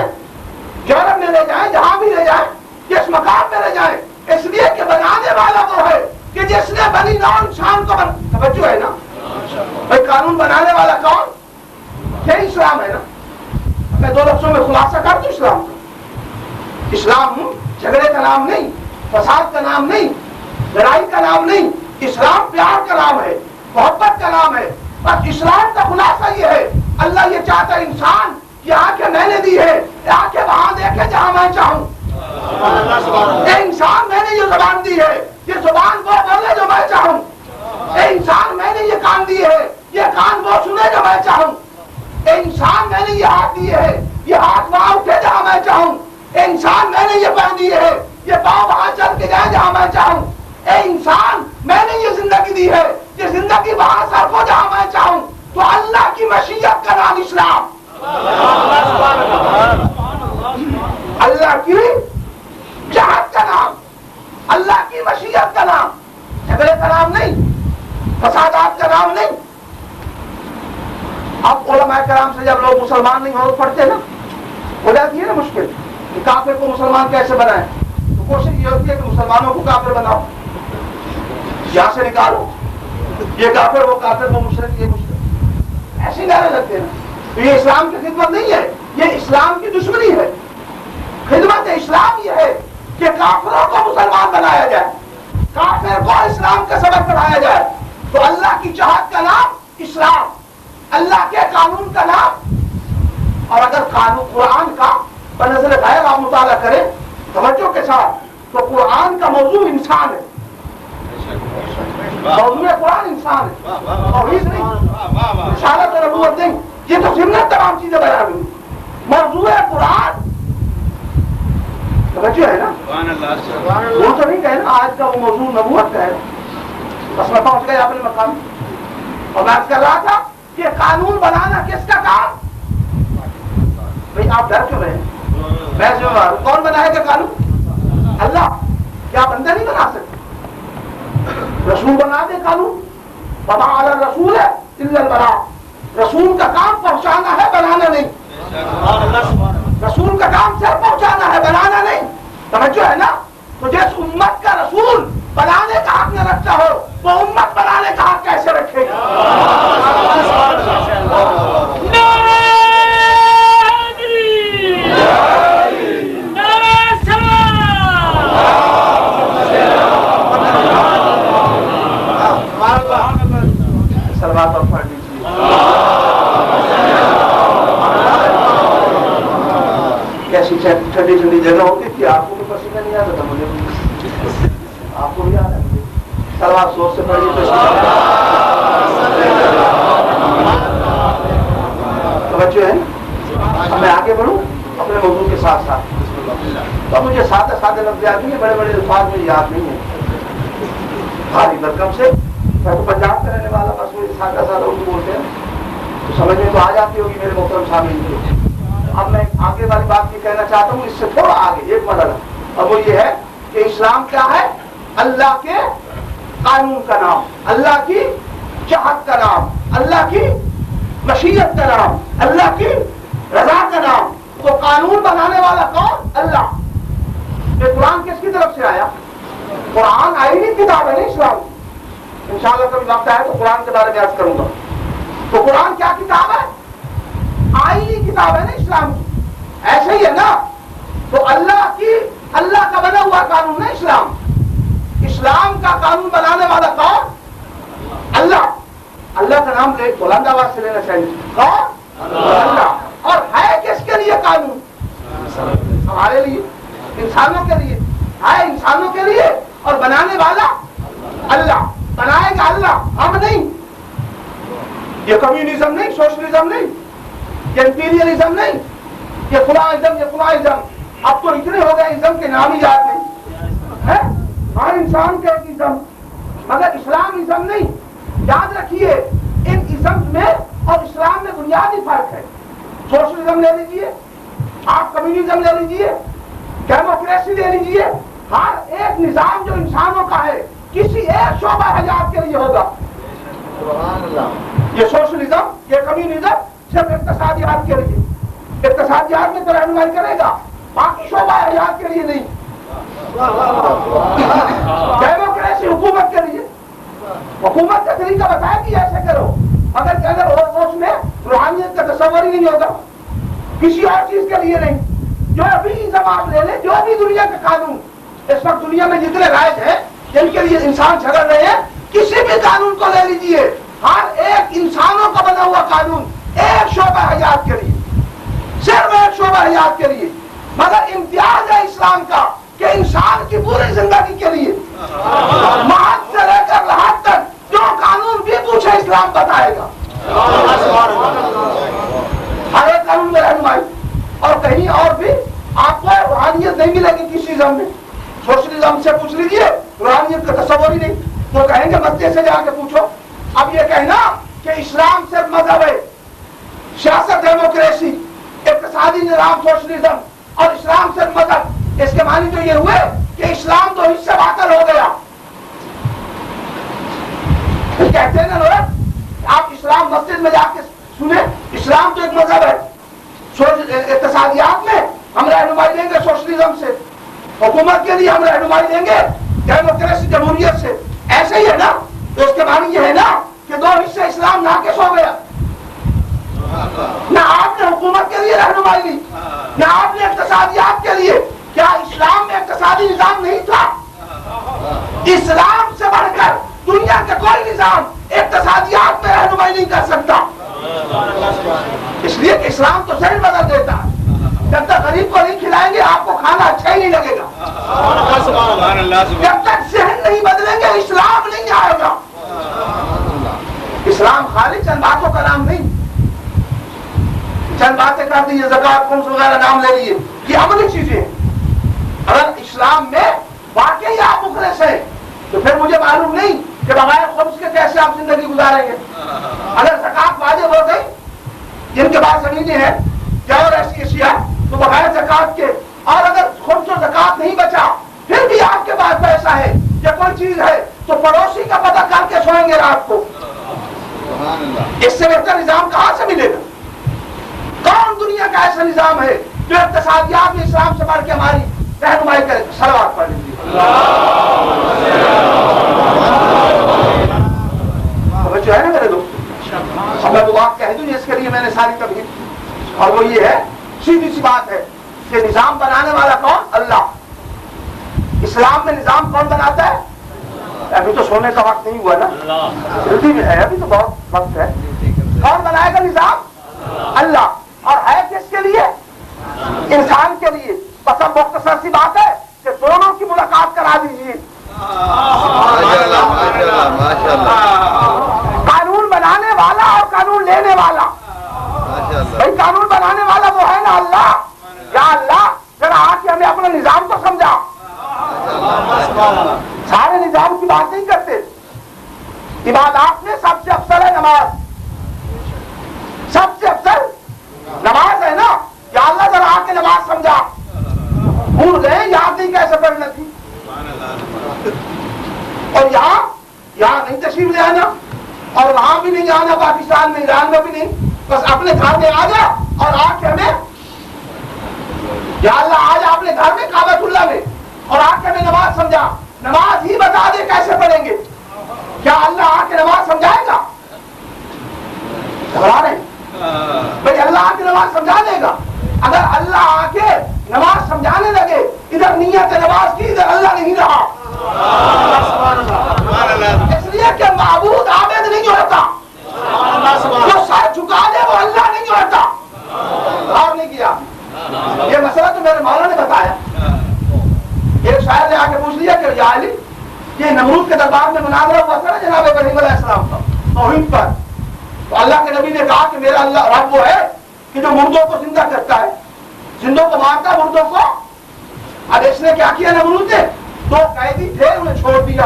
یورپ میں لے جائیں، جہاں بھی لے جائیں، جس مقام میں لے جائیں، اس لیے کہ بنانے والا وہ ہے کہ جس نے بنی نوع انسان کو توجہ ہے نا. بھائی قانون بنانے والا کون؟ یہی اسلام ہے نا. میں دو لفظوں میں خلاصہ کر دوں اسلام کا. اسلام جھگڑے کا نام نہیں، فساد کا نام نہیں، لڑائی کا نام نہیں. اسلام پیار کا نام ہے، محبت کا نام ہے. بس اسلام کا خلاصہ یہ ہے، اللہ یہ چاہتا ہے انسان یہ آنکھیں میں نے دی ہے، آنکھیں وہاں دیکھے جہاں میں چاہوں. اے انسان میں نے یہ زبان دی ہے، یہ زبان وہ بولے جو میں چاہوں. اے انسان میں نے یہ کان دی ہے، یہ کان وہ سنے جو میں چاہوں. اے انسان میں نے یہ ہاتھ دیے ہے، یہ ہاتھ وہاں اٹھے جہاں میں چاہوں. اے انسان میں نے یہ پاؤں دیے ہے، یہ پاؤں وہاں چل کے جائے جہاں میں چاہوں. اے انسان میں نے یہ زندگی دی ہے، یہ زندگی وہاں صرف ہو جہاں میں چاہوں. تو اللہ کی مشیت کا نام اسلام، اللہ کی چاہت کا نام، اللہ کی مشیت کا نام. جھگڑے کا نام نہیں، فسادات کا نام نہیں. اب علماء کرام سے جب لوگ مسلمان نہیں ہو پڑھتے نا، ہو جاتی ہے نا مشکل کہ کافر کو مسلمان کیسے بنائیں. تو کوشش یہ ہوتی ہے کہ مسلمانوں کو کافر بناؤ، یہاں سے نکالو، یہ کافر وہ کافر وہ مشرک یہ مشرک، ایسے نعرے لگتے ہیں. تو یہ اسلام کی خدمت نہیں ہے، یہ اسلام کی دشمنی ہے. خدمت اسلام یہ ہے کہ کافروں کو مسلمان بنایا جائے، کافر کو اسلام کا سبق پڑھایا جائے. تو اللہ کی چاہت کا نام اسلام، اللہ کے قانون کا نام. اور اگر قانون قرآن کا بنظر غیر آپ مطالعہ کریں توجہ کے ساتھ تو قرآن کا موضوع انسان ہے. موضوع قرآن انسان ہے، توحید نہیں، رسالت اور نبوت نہیں. یہ تو ضمن تمام چیزیں بیان ہوئی. موضوع قرآن توجہ ہے نا، وہ تو نہیں کہنا آج کا وہ موضوع نبوت کا ہے. بس میں پہنچ گئے اپنے مقام. اور میں کر رہا تھا کہ قانون بنانا کس کا کام؟ بھائی آپ ڈر کیوں رہے ہیں؟ میں ذمہ دار ہوں. کون بنائے گا قانون؟ اللہ. کیا بندہ نہیں بنا سکتے؟ رسول بنا دے قانون. وما علی الرسول الا البلاغ. رسول کا کام پہنچانا ہے، بنانا نہیں. رسول کا کام صرف پہنچانا ہے، بنانا نہیں. توجہ ہے نا؟ تو جس امت کا رسول بنانے کا حق نہ رکھتا ہو وہ امت بنانے کا حق کیسے رکھے گا؟ سلوات اور پڑھ لیجیے. کیسی ٹھنڈی ٹھنڈی جگہ ہوتی تھی، آپ کو بھی پسینہ نہیں آتا تھا، مجھے بھی، آپ کو بھی آ رہا ہے. سلوات زور سے پڑھیے. توجہ ہے. اب میں آگے بڑھوں اپنے موضوع کے ساتھ ساتھ. تو مجھے سادہ سادہ لفظ یاد نہیں ہے، بڑے بڑے الفاظ مجھے یاد نہیں ہے. بھاری بھرکم سے میں تو پنجاب کا رہنے والا، بس مجھے سادہ سادہ اردو بولتے ہیں تو سمجھ میں تو آ جاتی ہوگی میرے محترم سامعین. اب میں آگے والی بات یہ کہنا چاہتا ہوں، اس سے تھوڑا آگے ایک مرحلہ، اور وہ یہ ہے کہ اسلام کیا ہے؟ اللہ کے قانون کا نام، اللہ کی چاہت کا نام، اللہ کی مشیت کا نام، اللہ کی رضا کا نام. تو قانون بنانے والا کون؟ اللہ. یہ قرآن کس کی طرف سے آیا؟ قرآن آئینی کتاب ہے نا اسلام. انشاءاللہ کبھی وقت آئے تو قرآن کے بارے میں عرض کروں گا. تو قرآن کیا کتاب ہے؟ آئینی کتاب ہے نا اسلام کی. ایسے ہی ہے نا. تو اللہ کا بنا ہوا قانون ہے اسلام. اسلام کا قانون بنانے والا کون؟ اللہ. اللہ کا نام بلند آواز سے لینا چاہیے. کون؟ اللہ. اور ہے کس کے لیے قانون؟ ہمارے لیے، انسانوں کے لیے. ہے انسانوں کے لیے اور بنانے والا اللہ. بنائے گا اللہ، ہم نہیں. یہ کمیونزم نہیں، سوشلزم نہیں، یہ امپیریلزم نہیں، یہ فلاں ازم. اب تو اتنے ہو گئے ازم کے نام ہی یاد نہیں ہے. ہر انسان کا ایک ازم، مگر اسلام ازم نہیں. یاد رکھیے ان ازم میں اور اسلام میں بنیادی فرق ہے. سوشلزم لے لیجیے، آپ کمیونزم لے لیجیے، ڈیموکریسی لے لیجیے. ہر ایک نظام جو انسانوں کا ہے کسی ایک شعبہ حیات کے لیے ہوگا. یہ سوشلزم، یہ کمیونزم صرف اقتصادیات کے لیے، اقتصادیات میں تو رہنمائی کرے گا، باقی شعبہ حیات کے لیے نہیں. ڈیموکریسی حکومت کے لیے، حکومت کا طریقہ بتایا کہ ایسے کرو، اگر اس میں روحانیت کا تصور ہی نہیں ہوگا، کسی اور چیز کے لیے نہیں. جو ابھی نظام آپ لے لیں، جو بھی دنیا کے قانون اس وقت دنیا میں جتنے رائج ہیں جن کے لیے انسان جھگڑ رہے ہیں، کسی بھی قانون کو لے لیجیے، ہر ایک انسانوں کا بنا ہوا قانون ایک شعبہ حیات کے لیے، صرف ایک شعبہ حیات کے لیے. مگر امتیاز ہے اسلام کا کہ انسان کی پوری زندگی کے لیے مہد سے لے کر لحد تک جو قانون بھی پوچھے اسلام بتائے گا. ہر ایک قانون میں رہنمائی. اور کہیں اور بھی آپ کو روحانیت نہیں ملے گی کسی ازم میں. سوشلزم سے پوچھ لیجیے، روحانیت کا تصور ہی نہیں. تو کہیں گے مسجد سے جا کے پوچھو. اب یہ کہنا کہ اسلام صرف مذہب ہے، سیاست ڈیموکریسی، اقتصادی نظام سوشلزم اور اسلام صرف مذہب، اس کے معنی تو یہ ہوئے کہ اسلام تو اس سے باطل ہو گیا. کہتے ہیں نا لوگ، آپ اسلام مسجد میں جا کے سنیں، اسلام تو ایک مذہب ہے. اقتصادیات میں ہم رہنمائی لیں گے سوشلزم سے، حکومت کے لیے ہم رہنمائی لیں گے ڈیموکریسی جمہوریت سے. ایسے ہی ہے نا. تو اس کے معنی یہ ہے نا کہ دو حصے اسلام ناقص ہو گیا. نہ آپ نے حکومت کے لیے رہنمائی لی، نہ آپ نے اقتصادیات کے لیے. کیا اسلام میں اقتصادی نظام نہیں تھا؟ اسلام سے بڑھ کر دنیا کا کوئی نظام اقتصادیات میں رہنمائی نہیں کر سکتا. اس لیے کہ اسلام تو ذہن بدل دیتا ہے. جب تک غریب کو نہیں کھلائیں گے آپ کو کھانا اچھا ہی نہیں لگے گا. جب تک ذہن نہیں بدلیں گے اسلام نہیں آئے گا. اسلام خالی چند باتوں کا نام نہیں. چند باتیں کر دیجیے، زکات خمس وغیرہ نام لے لیے، یہ عملی چیزیں ہیں. اگر اسلام میں واقعی آپ مخلص ہیں تو پھر مجھے معلوم نہیں کہ بغیر خمس کے کیسے آپ زندگی گزاریں گے. اگر زکات واجب ہو گئی، جن کے پاس زمینیں ہیں یا اور ایسی اشیاء، تو بغیر زکات کے، اور اگر خمس و زکات نہیں بچا پھر بھی آپ کے پاس پیسہ ہے یا کوئی چیز ہے، تو پڑوسی کا پتہ کر کے سوئیں گے رات کو۔ اس سے بہتر نظام کہاں سے ملے گا؟ کون دنیا کا ایسا نظام ہے جو اقتصادیات میں اسلام سے بڑھ کے ہماری رہنمائی کرے؟ صلوات پڑھ لیجیے۔ جو ہے نا میرے دوست، میں وہ بات کہہ دوں اس کے لیے میں نے ساری تبدیل، اور وہ یہ ہے، سیدھی سی بات ہے کہ نظام بنانے والا کون؟ اللہ۔ اسلام میں نظام کون بناتا ہے؟ ابھی تو سونے کا وقت نہیں ہوا نا، جلدی میں ہے، ابھی تو بہت وقت ہے۔ کون بنائے گا نظام؟ اللہ۔ اور ہے کس کے لیے؟ انسان کے لیے۔ بس اب مختصر سی بات ہے کہ دونوں کی ملاقات کرا دیجیے۔ قانون بنانے والا اور قانون لینے والا، بھائی قانون بنانے والا وہ ہے نا اللہ۔ یا اللہ ذرا آ کے ہمیں اپنا نظام کو سمجھا۔ سارے نظام کی بات نہیں کرتے، عبادات میں سب سے افضل ہے نماز، سب سے افضل نماز ہے نا۔ یا اللہ ذرا آ کے نماز سمجھا، بھول گئے یاد نہیں کیسے پڑھنا تھی، اور یہاں نہیں تشریف لے آنا، اور وہاں بھی نہیں آنا، پاکستان میں ایران میں بھی نہیں، بس اپنے گھر میں آ جا اور آ کے ہمیں، یا اللہ آج اپنے گھر میں کعبۃ اللہ میں، اور آ کے ہمیں نماز سمجھا۔ نماز ہی بتا دے کیسے پڑھیں گے، کیا اللہ آ کے نماز سمجھائے گا؟ گھبرا رہے بھائی، اللہ آ کے نماز سمجھا دے گا۔ اگر اللہ آ کے نماز سمجھانے لگے، ادھر نیت نماز کی، ادھر اللہ نہیں رہا، اس لیے کہ معبود عابد نہیں ہوتا، جو سر جھکا دے وہ اللہ نہیں ہوتا۔ اور نہیں کیا یہ مسئلہ تو میرے مولا نے بتایا۔ ایک شاعر نے آ کے پوچھ لیا کہ یا علی، یہ نمرود کے دربار میں مناظرہ ہوا تھا نا جناب ابراہیم علیہ السلام کا توحید پر، تو اللہ کے نبی نے کہا کہ میرا اللہ رب وہ ہے کہ جو مردوں کو زندہ کرتا ہے، زندوں کو مارتا ہے، مردوں کو۔ اب اس نے کیا کیا نمرود نے؟ دو قیدی تھے انہیں چھوڑ دیا،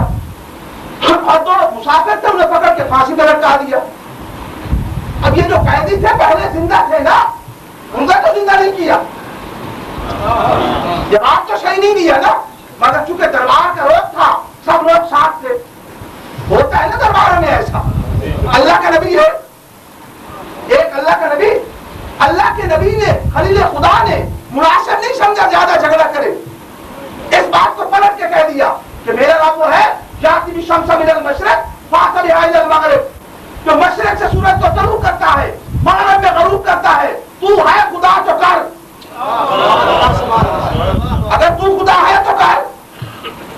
اور دو مسافر تھے انہیں پکڑ کے پھانسی پر لٹکا دیا۔ اب یہ جو قیدی تھے پہلے زندہ تھے نا، ان کا تو زندہ نہیں کیا، جواب تو صحیح نہیں دیا نا، مگر چونکہ دربار کا روک تھا، سب لوگ ساتھ تھے، ہوتا ہے نا دربار میں ایسا۔ اللہ کا نبی ہے، ایک اللہ کا نبی، اللہ کے نبی نے، خلیل خدا نے مناسب نہیں سمجھا زیادہ جھگڑا کرے، اس بات کو پلٹ کے کہہ دیا کہ میرا رب وہ ہے یاتی بالشمس من المشرق فاتی بہا الی المغرب، جو مشرق سے سورج کو طلوع کرتا ہے، مغرب میں غروب کرتا ہے۔ تو ہے خدا تو کر، اگر تو خدا ہے تو کر۔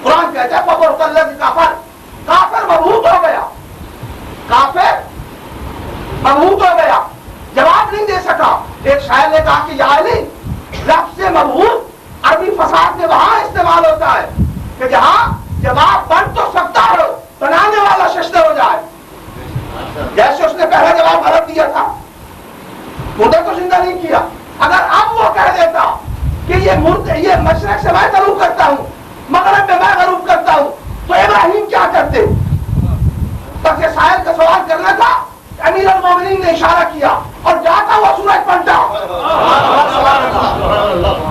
قرآن کہتا ہے فَبُرْتَ الَّذِي كَفَرَ، کافر مبہوت ہو گیا، کافر مبہوت ہو گیا، جواب نہیں دے سکا۔ ایک شاعر نے کہا کہ یا علی، لفظ مبہوت عربی فصاحت میں وہاں استعمال ہوتا ہے کہ جہاں جواب بن تو سکتا ہو، بنانے والا ششدر ہو جائے۔ جیسے اس نے پہلا جواب غلط دیا تھا، مردے کو زندہ نہیں کیا۔ اگر اب وہ کہہ دیتا کہ یہ مشرق سے میں طلوع کرتا ہوں، مغرب میں میں غروب کرتا ہوں، تو ابراہیم کیا کرتے؟ بس یہ سائل کا سوال کرنا تھا، امیر المومنین نے اشارہ کیا اور جاتا ہوا سورج پلٹا،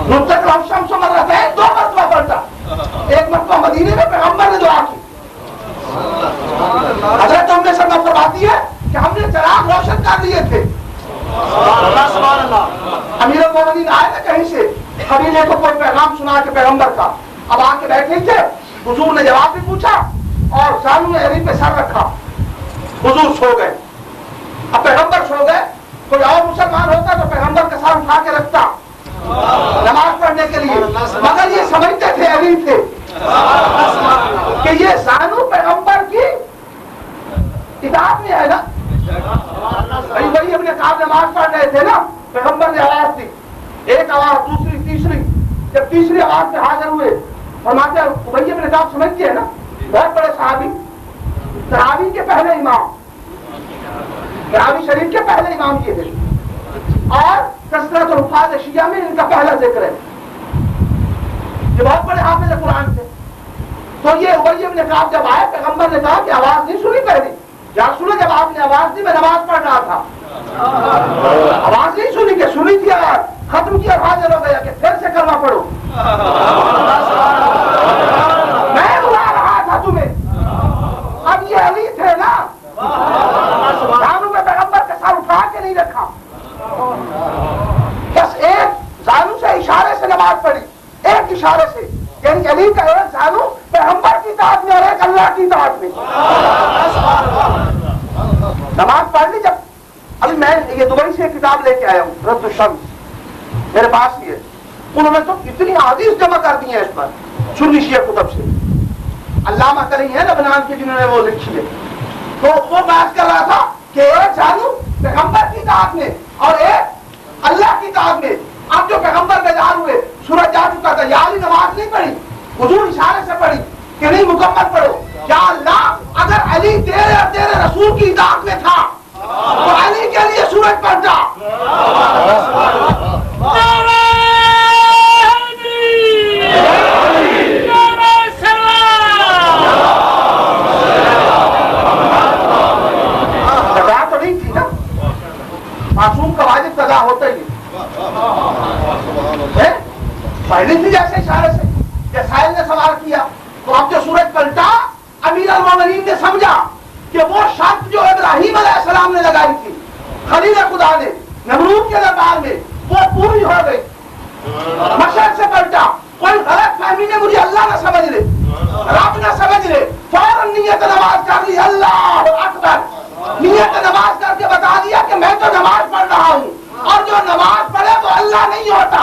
نطق شمس مرتين، دو مرتبہ پلٹا، ایک مرتبہ مدینے میں پیغمبر نے دعا کی۔ حضرت ام سلمہ فرماتی ہے کہ ہم نے چراغ روشن کر دیے تھے، امیر المومنین آئے نا کہیں سے، قبیلے کو کوئی پیغام سنا کے پیغمبر کا، اب آ کے بیٹھے تھے، حضور نے جواب بھی پوچھا اور زانو علی پہ سر رکھا، حضور سو گئے۔ اب پیغمبر سو گئے، کوئی اور مسلمان ہوتا تو پیغمبر کا سر اٹھا کے رکھتا نماز پڑھنے کے لیے، مگر یہ سمجھتے تھے، علی تھے کہ یہ زانو پیغمبر کی اطاعت میں ہے نا۔ وہی اپنے کام نماز پڑھ رہے تھے نا، پیغمبر نے آواز دی، ایک آواز، دوسری، تیسری، جب تیسری آواز پہ حاضر ہوئے، فرماتے ہیں ابی بن کعب سمجھتے ہیں نا، بہت بڑے صحابی، تراویح کے پہلے امام، تراویح شریف کے پہلے امام یہ تھے، اور کثرت الحفاظ شیعہ میں ان کا پہلا ذکر ہے، یہ بہت بڑے حافظ قرآن تھے۔ تو یہ ابی بن کعب جب آئے، پیغمبر نے کہا کہ آواز نہیں سنی پہلی، یا رسول اللہ جب آپ نے آواز دی میں نماز پڑھ رہا تھا، آواز نہیں سنی کہ سنی تھی آواز، ختم کیا حاضر ہو گیا کہ پھر سے کلمہ پڑھو. میں بلا رہا تھا تمہیں، اب یہ علی تھے نا، زانو میں پیغمبر کے سر اٹھا کے نہیں رکھا، بس ایک زانو سے اشارے سے نماز پڑھی، ایک اشارے سے، یعنی علی کا ایک زانو پیغمبر کی اطاعت میں اور ایک اللہ کی اطاعت میں. نماز پڑھ لی. جب ابھی میں یہ دبئی سے کتاب لے کے آیا ہوں رد الشمس، میرے پاس ہی ہے، انہوں نے تو اتنی حدیث جمع کر دی ہیں اس پر سنی شیعہ کتب سے، علامہ کریم ہے لبنان کے جنہوں نے وہ لکھی ہے. تو وہ بات کر رہا تھا کہ ایک زانو پیغمبر کی اطاعت میں اور ایک اللہ کی اطاعت میں. اب جو پیغمبر بیدار ہوئے سورج جا چکا تھا، یا علی نماز نہیں پڑھی، حضور اشارے سے پڑھی کہ نہیں مکمل پڑھو. یا اللہ اگر علی تیرے اور تیرے رسول کی اطاعت میں تھا تو علی کے لیے سورج پڑھتا. قضا تو نہیں تھی نا، معصوم کا واجب قضا ہوتا ہی پہلی تھی جیسے اشارے سے. سائل نے سوال کیا تو اب جو سورج پلٹا امیر المومنین نے سمجھا کہ وہ شرط جو ابراہیم علیہ السلام نے لگائی تھی خلیل خدا نے نمرود کے دربار میں وہ پوری ہو گئی. مشرق سے پلٹا، کوئی غلط فہمی نے مجھے اللہ نہ سمجھ لے، رب نہ سمجھ لے، فوراً نیت نماز کر لی، اللہ اکبر، نیت نماز کر کے بتا دیا کہ میں تو نماز پڑھ رہا ہوں، اور جو نماز پڑھے وہ اللہ نہیں ہوتا،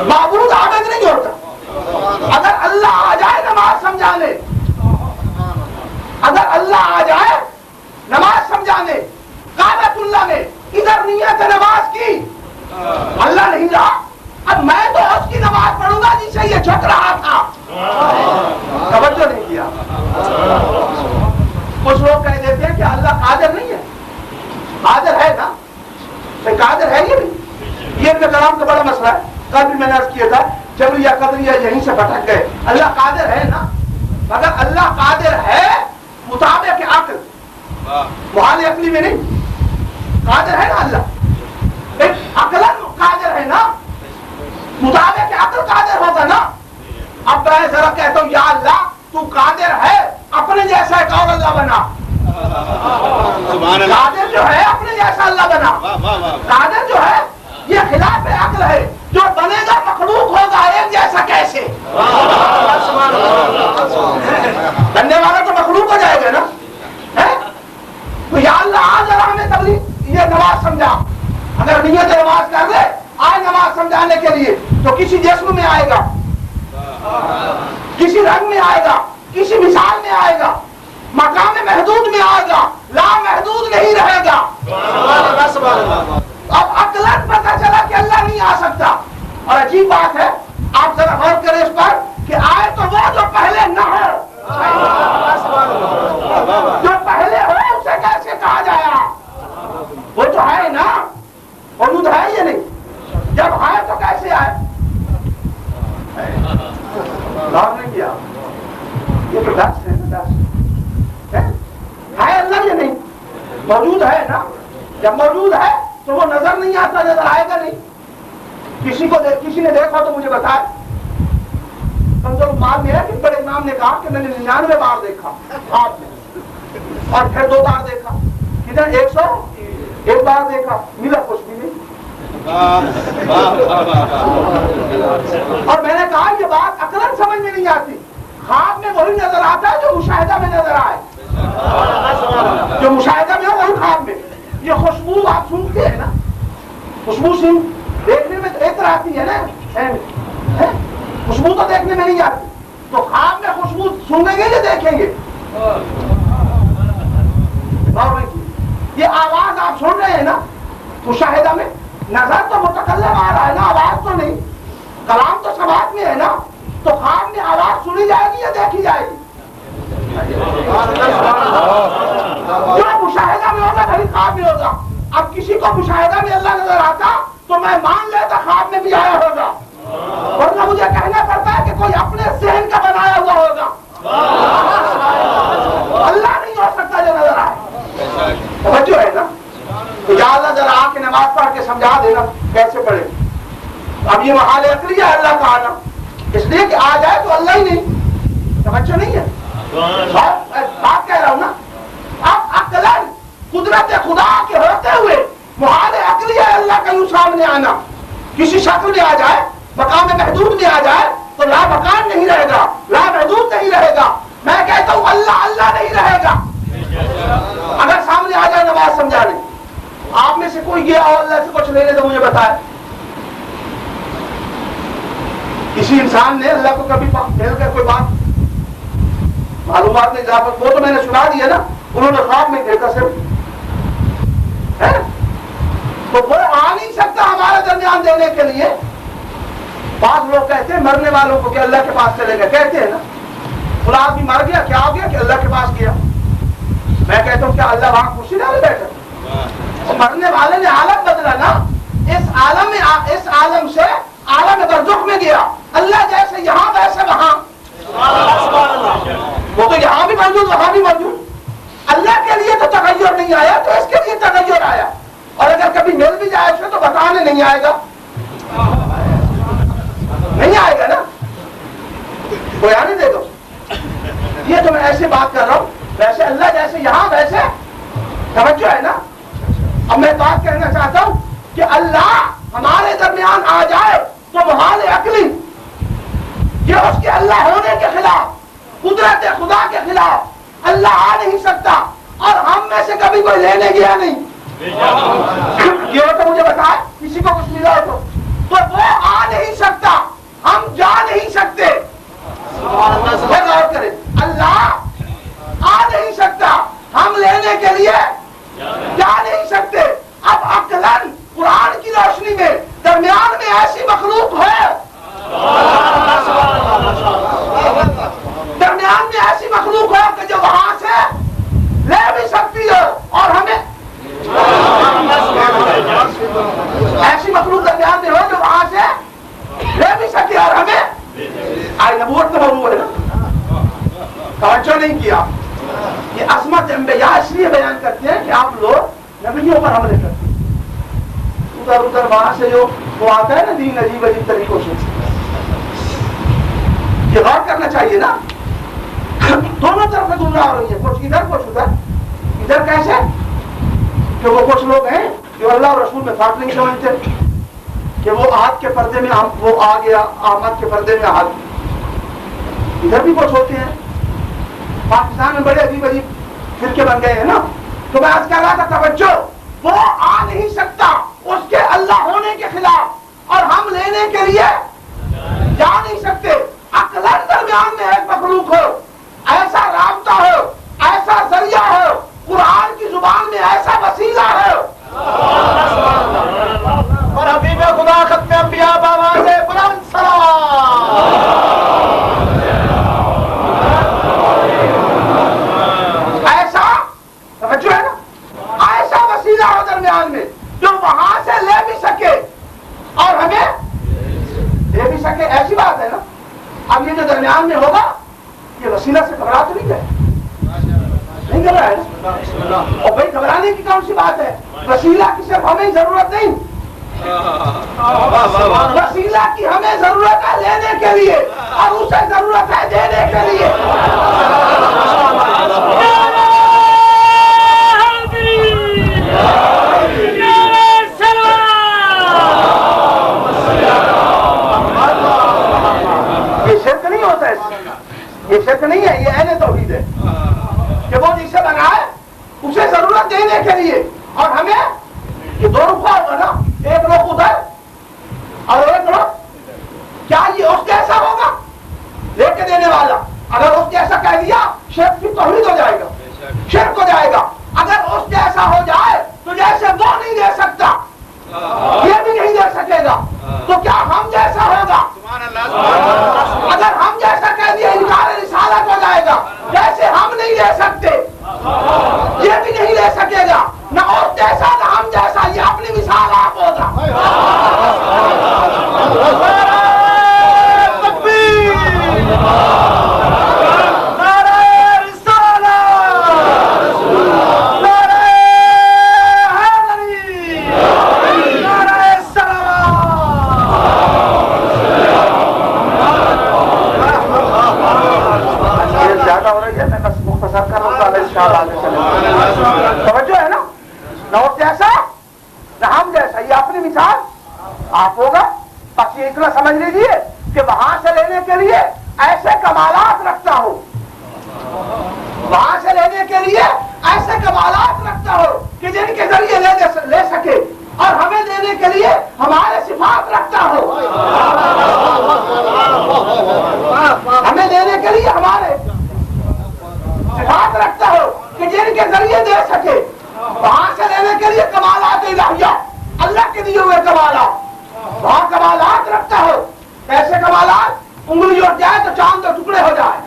معبود عابد نہیں ہوتا. اگر اللہ آ جائے نماز سمجھانے، اگر اللہ آ جائے نماز سمجھانے کعبۃ اللہ میں، ادھر نیت نماز کی، اللہ نہیں رہا، اب میں تو اس کی نماز پڑھوں گا جسے یہ جھک رہا تھا. توجہ نہیں کیا. کچھ لوگ کہہ دیتے ہیں کہ اللہ قادر نہیں ہے. قادر ہے نا، قادر ہے یہ نہیں. یہ ابن کلام کا بڑا مسئلہ ہے. کل بھی میں نے عرض کیا تھا جبریہ قدریہ یہیں سے بھٹک گئے. اللہ قادر ہے نا، مگر اللہ قادر ہے مطابق عقل، محال عقلی میں نہیں. قادر ہے نا اللہ، عقلاً قادر ہے نا، مطابق عقل قادر ہوگا نا. اب میں ذرا کہتا ہوں یا اللہ تو قادر ہے، اپنے جیسا ایک اور اللہ بنا. قادر جو ہے اپنے جیسا اللہ بنا. قادر جو ہے یہ خلاف عقل ہے، جو بنے گا مخلوق ہوگا ایک جیسا کیسے؟ بننے والا تو مخلوق ہو جائے گا نا. تو یا اللہ آج ہمیں تبلیغ یہ نماز سمجھا، اگر نیت نماز کر لے آئے نماز سمجھانے کے لیے تو کسی جسم میں آئے گا، کسی رنگ میں آئے گا، کسی مثال میں آئے گا، مقام محدود میں آئے گا، لا محدود نہیں رہے گا. اب عقلاً پتہ چلا کہ اللہ نہیں آ سکتا. اور عجیب بات ہے، آپ ذرا غور کریں اس پر کہ آئے تو وہ جو پہلے نہ ہو، جو پہلے ہو اسے کیسے کہا جایا؟ وہ تو ہے نا، وجود ہے یہ نہیں، جب آئے تو کیسے آئے؟ غور نہیں کیا. یہ تو دس ہے نا، دس ہے اللہ یہ نہیں، موجود ہے نا. جب موجود ہے تو وہ نظر نہیں آتا، نظر آئے گا نہیں. کسی نے دیکھا تو مجھے بتائے. کمزور مال میں ہے کہ بڑے امام نے کہا کہ میں نے 99 بار دیکھا آپ نے، اور پھر 2 بار دیکھا، ادھر 101 بار دیکھا، ملا کچھ بھی نہیں. اور میں نے کہا یہ بات عقلاً سمجھ میں نہیں آتی. خواب میں وہی نظر آتا ہے جو مشاہدہ میں نظر آئے، جو مشاہدہ میں ہو وہی خواب میں. یہ خوشبو آپ سنتے ہیں نا، خوشبو دیکھنے میں ایک طرح آتی ہے نا، خوشبو تو دیکھنے میں نہیں آتی. تو خواب میں خوشبو سنیں گے یا دیکھیں گے؟ یہ آواز آپ سن رہے ہیں نا مشاہدہ میں، نظر تو متکلم آ رہا ہے نا، آواز تو نہیں. کلام تو سماعت میں ہے نا، تو خواب میں آواز سنی جائے گی یا دیکھی جائے گی؟ جو مشاہدہ میں ہوگا وہی خواب میں ہوگا. اب کسی کو مشاہدہ میں اللہ نظر آتا تو میں مان لیتا خواب میں بھی آیا ہوگا، ورنہ مجھے کہنا پڑتا ہے کہ کوئی اپنے ذہن کا بنایا ہوا ہوگا. جو نظر آئے. توجہ ہے نا. تو یا اللہ ذرا آ کے نماز پڑھ کے سمجھا دینا کیسے پڑھے. اب یہ محال عقلی ہے اللہ کا آنا, اس لیے کہ آ جائے تو اللہ ہی نہیں. توجہ نہیں ہے, بات کہہ رہا ہوں نا. اب عقلاً قدرت خدا کے ہوتے ہوئے محال عقلی ہے اللہ کا یوں سامنے آنا. کسی شکل میں آ جائے, مقام محدود میں آ جائے تو لا مکان نہیں رہے گا, لا محدود نہیں رہے گا. میں کہتا ہوں اللہ اللہ نہیں رہے گا اگر سامنے آ جائے نماز سمجھانے. آپ میں سے کوئی گیا اور اللہ سے کچھ لینے تو مجھے بتائے. کسی انسان نے اللہ کو کبھی مل کر کوئی بات معلومات میں اضافہ, وہ تو میں نے سنا دیا نا, انہوں نے خواب میں دیکھا صرف ہے. تو وہ آ نہیں سکتا ہمارے درمیان دینے کے لیے. بعض لوگ کہتے ہیں مرنے والوں کو کہ اللہ کے پاس چلے گئے, کہتے ہیں نا فلاں آدمی مر گیا, کیا ہو گیا کہ اللہ کے پاس گیا. میں کہتا ہوں کیا اللہ وہاں کرسی ڈالے بیٹھا؟ مرنے والے نے عالم بدلا نا. اس عالم سے عالم برزخ میں گیا. اللہ جیسے یہاں ویسے وہاں. وہ تو یہاں بھی موجود وہاں بھی موجود. اللہ کے لیے تو تغیر نہیں آیا, تو اس کے لیے تغیر آیا. اور اگر کبھی مل بھی جائے اسے تو بتانے نہیں آئے گا, نہیں آئے گا نا, کوئی آنے دے دو. یہ تو میں ایسے بات کر رہا ہوں, ویسے اللہ جیسے یہاں ویسے. توجہ ہے نا. اب میں بات کہنا چاہتا ہوں کہ اللہ ہمارے درمیان آ جائے تو محال عقلی, یہ اس کے اللہ ہونے کے خلاف, قدرت خدا کے خلاف. اللہ آ نہیں سکتا اور ہم میں سے کبھی کوئی لینے گیا نہیں. یہ تو مجھے بتائے کسی کو کچھ ملا ہو تو وہ آ نہیں سکتا, ہم جا نہیں سکتے. غور کریں, اللہ آ نہیں سکتا, ہم لینے کے لیے جا نہیں سکتے. اب عقلاً قرآن کی روشنی میں درمیان میں ایسی مخلوق ہے, درمیان میں ایسی مخلوق ہے کہ جو وہاں سے لے بھی سکتی ہے اور ہمیں, ایسی مخلوق درمیان میں ہو جو وہاں سے لے بھی سکتی اور ہمیں آئی. نبوت تو ضرور ہے نا, توجہ نہیں کیا. یہ عظمت انبیاء اس لیے بیان کرتے ہیں کہ آپ لوگ نبیوں پر حملے کرتے ہیں. ادھر ادھر وہاں سے جو وہ آتا ہے نا دین عجیب عجیب طریقوں سے, یہ غور کرنا چاہیے نا. دونوں طرف سے گمراہ ہو رہی ہے, کچھ ادھر کچھ ادھر. ادھر کیسے کہ وہ کچھ لوگ ہیں جو اللہ اور رسول میں فرق نہیں سمجھتے کہ وہ آہد کے پردے میں وہ آ گیا, آمد کے پردے میں آہد. ادھر بھی کچھ ہوتے ہیں. پاکستان میں بڑے عجیب عجیب فرقے بن گئے ہیں نا. تو میں آج کہہ رہا تھا توجہ, وہ آ نہیں سکتا اس کے اللہ ہونے کے خلاف اور ہم لینے کے لیے جا نہیں سکتے. عقلاً درمیان میں ایک مخلوق ہو, ایسا رابطہ ہو, ایسا ذریعہ ہو, قرآن کی زبان میں ایسا وسیلہ ہو.
اور حبیب خدا ختم انبیاء بابا سے بلند سلام.
ایسا توجہ ہے نا, ایسا وسیلہ ہو درمیان میں جو وہاں سے لے بھی سکے اور ہمیں دے بھی سکے. ایسی بات ہے نا. اب یہ جو درمیان میں ہوگا یہ وسیلہ سے گھبرا تو نہیں گئے, نہیں گھبرا ہے نا. اور بھائی گھبرانے کی کون سی بات ہے, وسیلہ کی صرف ہمیں ضرورت نہیں, وسیلہ کی ہمیں ضرورت ہے لینے کے لیے اور اسے ضرورت ہے دینے کے لیے. یہ شرک نہیں ہوتا ہے, یہ شرک نہیں ہے, یہ عین توحید ہے کہ وہ جسے بنائے اسے ضرورت دینے کے لیے اور ہمیں. یہ دو رخا ہوگا نا, ایک رخ ادھر اور ایک رخ, کیا یہ اس جیسا ہوگا لے کے دینے والا؟ اگر اس جیسا کہہ دیا شرک کی توحید ہو جائے گا. مثال آپ ہوگا. بس یہ اتنا سمجھ لیجیے کہ وہاں سے لینے کے لیے ایسے کمالات رکھتا ہو, وہاں سے لینے کے لیے ایسے کمالات رکھتا ہو کہ جن کے ذریعے لے سکے, اور ہمیں دینے کے لیے ہمارے صفات رکھتا ہو, ہمیں دینے کے لیے ہمارے صفات رکھتا ہو کہ جن کے ذریعے دے سکے. وہاں سے لینے کے لیے کمالات الہیہ, اللہ کے دیے ہوئے کمالات, وہاں کمالات رکھتا ہو. کیسے کمالات؟ انگلی اٹھ جائے تو چاند کے ٹکڑے ہو جائے,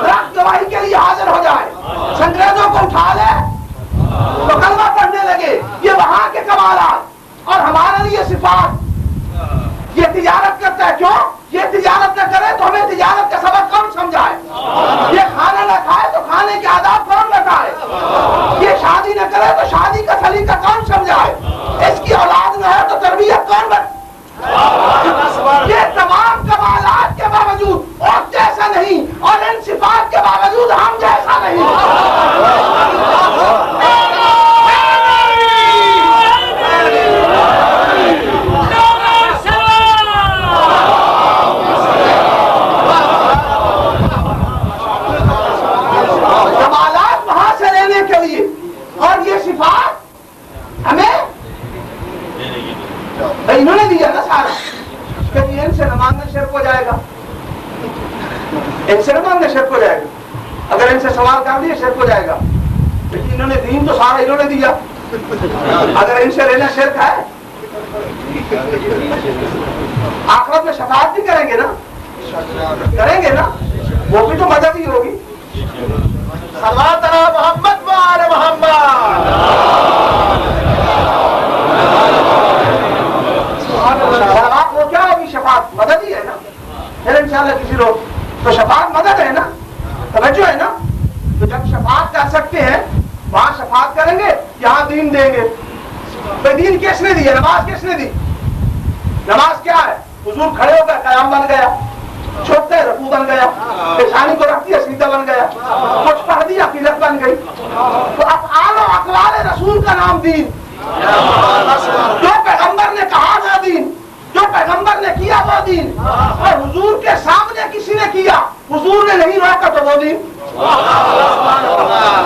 درخت گواہی کے لیے حاضر ہو جائے, انگریزوں کو اٹھا لے تو کلمہ پڑھنے لگے. یہ وہاں کے کمالات. اور ہمارے لیے صفات. یہ تجارت کرتا ہے, کیوں؟ یہ تجارت نہ کرے تو ہمیں تجارت کا سبق کون سمجھائے؟ یہ کھانا نہ کھائے تو کھانے کے آداب کون بتائے؟ یہ شادی نہ کرے تو شادی کا سلیقہ کون سمجھائے؟ اس کی اولاد نہ ہے تو تربیت کون بتائے؟ یہ تمام کمالات کے باوجود اور جیسا نہیں, اور ان صفات کے باوجود ہم جیسا نہیں. کمالات وہاں سے لینے کے لیے, اور یہ صفات ہمیں انہوں نے دیا نا سارا, کہ ان سے نہ مانگنا شرک ہو جائے گا, ان سے نہ مانگنا شرک ہو جائے گا, اگر ان سے سوال کر لیا شرک ہو جائے گا. لیکن انہوں نے دین تو سارا انہوں نے دیا, اگر ان سے لینا شرک ہے. آخرت میں شفاعت بھی کریں گے نا, کریں گے نا, وہ بھی تو مدد ہی ہوگی.
صلوات علی محمد و آل محمد.
وہ کیا ہوگی؟ شفاعت مدد ہی ہے نا. پھر انشاءاللہ کسی روز تو شفاعت مدد ہے نا, توجہ ہے نا. تو جب شفاعت کر سکتے ہیں وہاں شفاعت کریں گے, یہاں دین دیں گے. تو دین کس نے دی ہے؟ نماز کس نے دی؟ نماز کیا ہے؟ حضور کھڑے ہو کر قیام بن گیا, چھوٹے رکوع بن گیا, پیشانی کو رکھ دیا سیدھا بن گیا, کچھ پڑھ دیا قلت بن گئی. تو افعال و اقوال رسول کا نام دین. جو پیغمبر نے کہا وہ دین, جو پیغمبر نے کیا وہ دین, اور حضور کے سامنے کسی نے کیا حضور نے نہیں روکا تو وہ دین.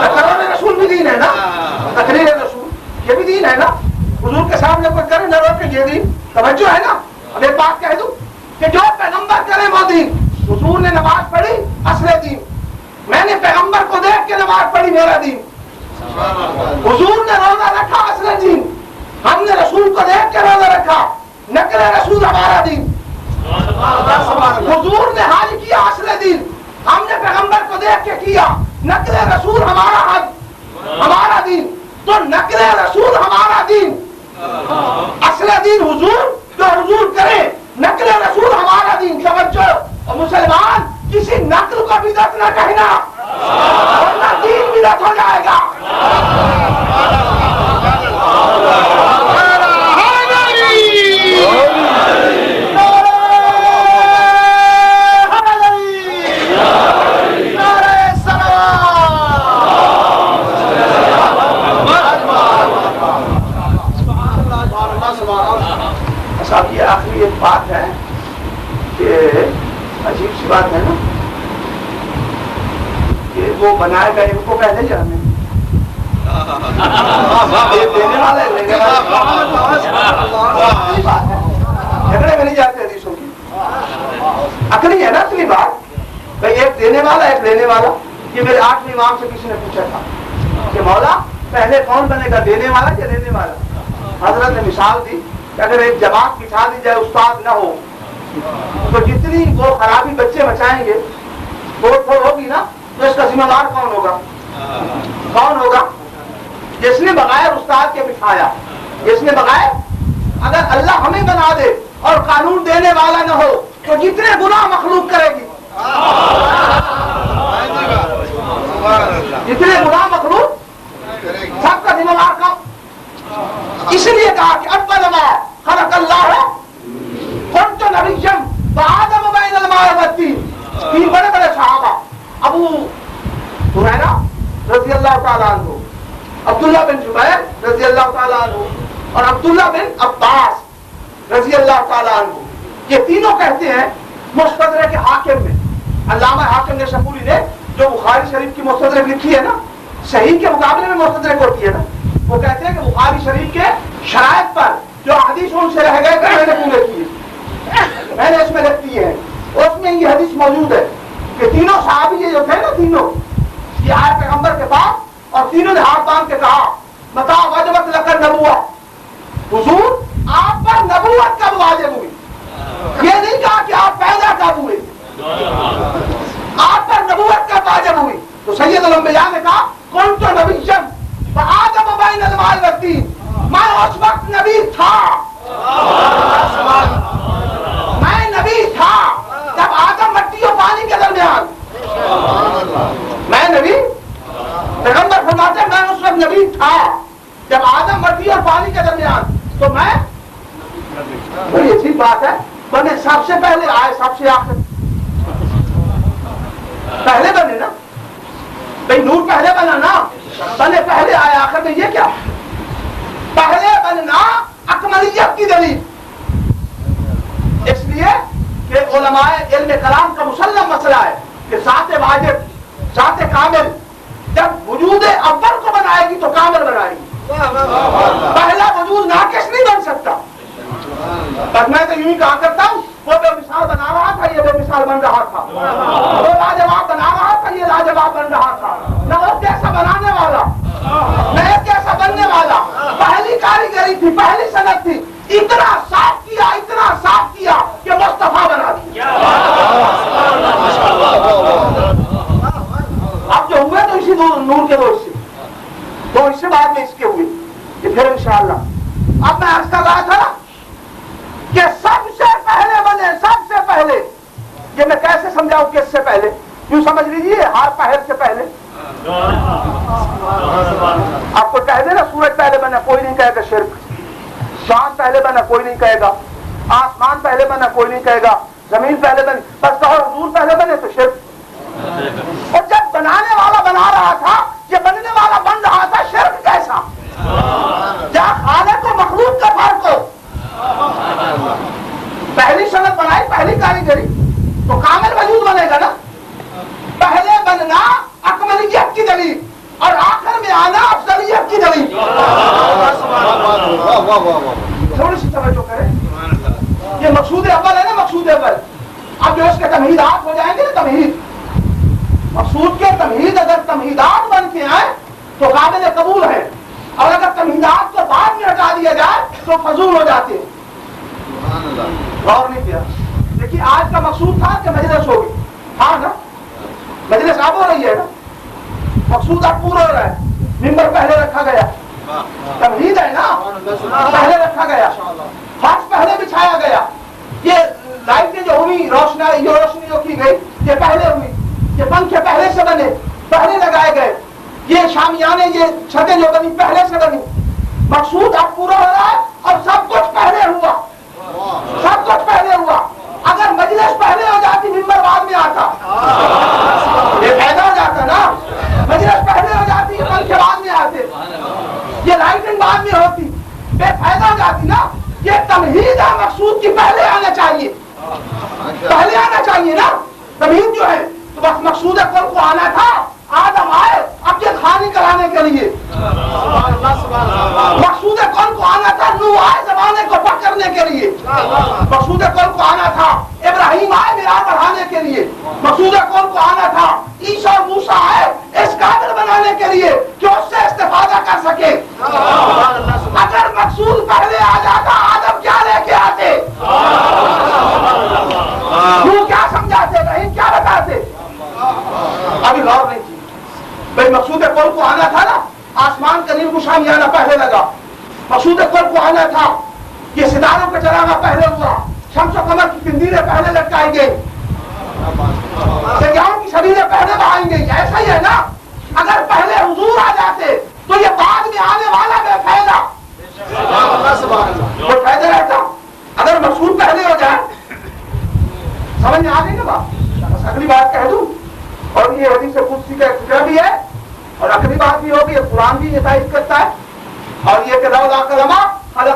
تقریر رسول بھی دین ہے نا, تقریر رسول یہ بھی دین ہے نا. حضور کے سامنے کوئی کرے نہ روکے یہ دین. توجہ ہے نا. اب ایک بات کہہ دوں کہ جو پیغمبر کرے وہ دین. حضور نے نماز پڑھی اصل دین, میں نے پیغمبر کو دیکھ کے نماز پڑھی میرا دین. حضور نے روزہ رکھا اصل دین, ہم نے رسول کو دیکھ کے روزہ رکھا, نقل رسول ہمارا دین. حضور نے حج کیا اصل دین, ہم نے پیغمبر کو دیکھ کے کیا, نقل رسول ہمارا حج ہمارا دین. تو نقل رسول ہمارا دین, اصل دین حضور, جو حضور کرے, نقل رسول ہمارا دین. توجہ, اور مسلمان کسی نقل کو بدعت نہ کہنا ورنہ دین بدعت ہو جائے گا. صاحب یہ آخری ایک بات ہے کہ عجیب سی بات ہے نا کہ وہ بنائے گئے ان کو پہلے جانے دینے والا ہے, لینے والا جھگڑے میں نہیں جاتے حدیثوں کی. عقلی ہے نا اصلی بات. بھائی ایک دینے والا ایک لینے والا. یہ میرے 8ویں امام سے کسی نے پوچھا تھا کہ مولا پہلے کون بنے گا, دینے والا یا لینے والا؟ حضرت نے مثال دی کہ اگر ایک جماعت بچھا دی جائے استاد نہ ہو تو جتنی وہ خرابی بچے بچائیں گے توڑ پھوڑ ہوگی نا, تو اس کا ذمہ دار کون ہوگا؟ کون ہوگا؟ جس نے بغیر استاد کے بٹھایا, جس نے بغیر. اگر اللہ ہمیں بنا دے اور قانون دینے والا نہ ہو تو جتنے گناہ مخلوق کرے گی, جتنے گناہ مخلوق سب کا ذمہ دار کون؟ اس لیے کہا کہ اول ما خلق اللہ کنت نبیا وآدم بین الماء والطین. 3 بڑے بڑے صحابہ, ابو ہریرہ رضی اللہ تعالیٰ عنہ, عبداللہ بن جبیر رضی اللہ تعالیٰ عنہ,
اور عبداللہ بن عباس رضی اللہ تعالیٰ عنہ، یہ تینوں کہتے ہیں مستدرک حاکم میں، علامہ حاکم نشاپوری نے جو بخاری شریف کی مستدرک لکھی ہے نا، صحیح کے مقابلے میں مستدرک ہوتی ہے نا، وہ کہتے ہیں کہ بخاری شریف کے شرائط پر جو حدیث ان سے رہ گئے میں نے پورے کیے، میں نے اس میں لکھ دی ہے، اس میں یہ حدیث موجود ہے کہ تینوں صحابی یہ جو تھے نا، تینوں یہ آئے پیغمبر کے پاس اور تینوں نے ہاتھ باندھ کے کہا متا وجبت لک نبوت، حضور آپ پر نبوت کب واجب ہوئی؟ یہ نہیں کہا کہ آپ پیدا کب ہوئے، آپ پر نبوت کب واجب ہوئی؟ تو سید الانبیاء نے کہا کنت نبیا فآدم بین الماء والطین، میں اس وقت نبی تھا، میں نبی تھا جب آدم مٹی اور پانی کے درمیان، میں نبی، پیغمبر فرماتے ہیں میں اس وقت نبی تھا جب آدم مٹی اور پانی کے درمیان، تو میں بڑی اچھی بات ہے، بنے سب سے پہلے آئے سب سے آخر، پہلے بنے نا بھئی، نور پہلے بنا نا، بنے پہلے آئے آخر میں، یہ کیا پہلے بننا اکملیت کی دلیل، اس لیے کہ علماء علم کلام کا مسلم مسئلہ ہے کہ ذات واجب، ذات کامل جب وجود اول کو بنائے گی تو کامل بنائے گی، پہلا وجود ناقص نہیں بن سکتا۔ بس میں تو یوں ہی کہا کرتا ہوں وہ بے مثال بنا رہا تھا، یہ بے مثال بن رہا تھا، وہ لاجواب بنا رہا تھا، یہ لاجواب بن رہا تھا، نہ وہ کیسا بنانے والا نہ کیسا بننے والا، پہلی کاریگری تھی، پہلی صنعت تھی، اتنا صاف کیا، اتنا صاف کیا کہ مصطفیٰ بنا دیا۔ اب جو ہوئے تو اسی نور کے دو حصے، دو حصے بعد میں اس کے ہوئے، یہ پھر انشاءاللہ۔ اب میں عرض کر رہا تھا کہ سب سے پہلے بنے، سب سے پہلے، یہ میں کیسے سمجھاؤں کس سے پہلے؟ یوں سمجھ لیجیے ہر پہر سے پہلے، آپ کو کہہ دے نا سورج پہلے بنا کوئی نہیں کہے گا شرک، چاند پہلے بنا کوئی نہیں کہے گا، آسمان پہلے بنا کوئی نہیں کہے گا، زمین پہلے بنے، بس کہو حضور پہلے بنے تو شرک۔ اور جب بنانے والا بنا رہا تھا، یہ بننے والا بن رہا تھا، شرک کیسا؟ جہاں خالق و مخلوق کا فرق ہو، پہلی صنعت بنائی، پہلی کاریگری تو کامل وجود بنے گا نا، پہلے بننا اکملیت کی دلیل اور آخر میں آنا افضلیت کی دلیل۔ تھوڑی سی توجہ کریں، یہ مقصود اول ہے نا، مقصود اول۔ اب جو اس کے تمہیدات ہو جائیں گے نا، تمہید، مقصود کے تمہید اگر تمہیدات بن کے آئے تو قابل قبول ہے، اور اگر تمہیدات کو بعد میں ہٹا دیا جائے تو فضول ہو جاتے ہیں۔ غور نہیں کیا؟ دیکھیے آج کا مقصود تھا کہ مجلس ہوگی، ہاں نا، مجلس اب ہو رہی ہے نا، مقصود اب پورا ہو رہا ہے، ممبر پہلے رکھا گیا، تمہید ہے نا، پہلے رکھا گیا، فرش پہلے بچھایا گیا، یہ لائٹیں جو ہوئی، روشنی جو کی گئی یہ پہلے ہوئی، یہ پنکھے پہلے سے بنے، پہلے لگائے گئے، یہ شامیانے، یہ چھتیں جو بنی پہلے سے بنی، مقصود اب پورا ہو رہا ہے اور سب کچھ پہلے ہوا، سب کچھ پہلے ہوا۔ اگر مجلس پہلے ہو جاتی ممبر بعد میں آتا، یہ پیدا ہو جاتا نا، مجلس پہلے ہو جاتی یہ پنکھے بعد میں آتے، یہ لائٹنگ بعد میں ہوتی، بے فائدہ ہو جاتی نا۔ یہ تمہید ہے مقصود کی، پہلے آنا چاہیے، پہلے آنا چاہیے نا، تمہید جو ہے تو بس مقصود کل کو آنا تھا، آدم آئے اب یہ کھانی کرانے کے لیے، مقصود کل کو آنا تھا، نوح آئے زمانے کو پکڑنے کے لیے، مقصود کل کو آنا تھا، ابراہیم آئے میرا بڑھانے کے لیے، مقصود کل کو آنا تھا، عیسیٰ اور موسیٰ آئے اس قابل بنانے کے لیے کہ اس سے استفادہ کر سکے۔ اگر مقصود پہلے آ جاتا آدم کیا لے کے آتے، وہ کیا سمجھاتے، ابراہیم کیا بتاتے؟ ابھی غور نہیں کی بھئی، مقصود کل کو آنا تھا نا، آسمان کا نیل شامیانہ پہلے لگا، مقصود کل کو آنا تھا، یہ ستاروں کا چراغاں پہلے ہوا، شمس و قمر کی تندیریں پہلے لٹکائی گئی، دریاؤں کی سبیلیں پہلے بہائی گئی، ایسا ہی ہے نا۔ اگر پہلے حضور آ جاتے تو یہ بعد میں آنے والا بے فائدہ، وہ فائدہ رہتا۔ اگر مقصود پہلے ہو جائے، سمجھ میں آ گئی نا بات؟ بس اگلی بات کہہ دوں، اور یہ حدیث قدسی کا ایک ٹکڑا بھی ہے اور اگلی بات بھی ہوگی، قرآن بھی یہ تائید کرتا ہے، اور یہ کہ لولا کلمہ خلق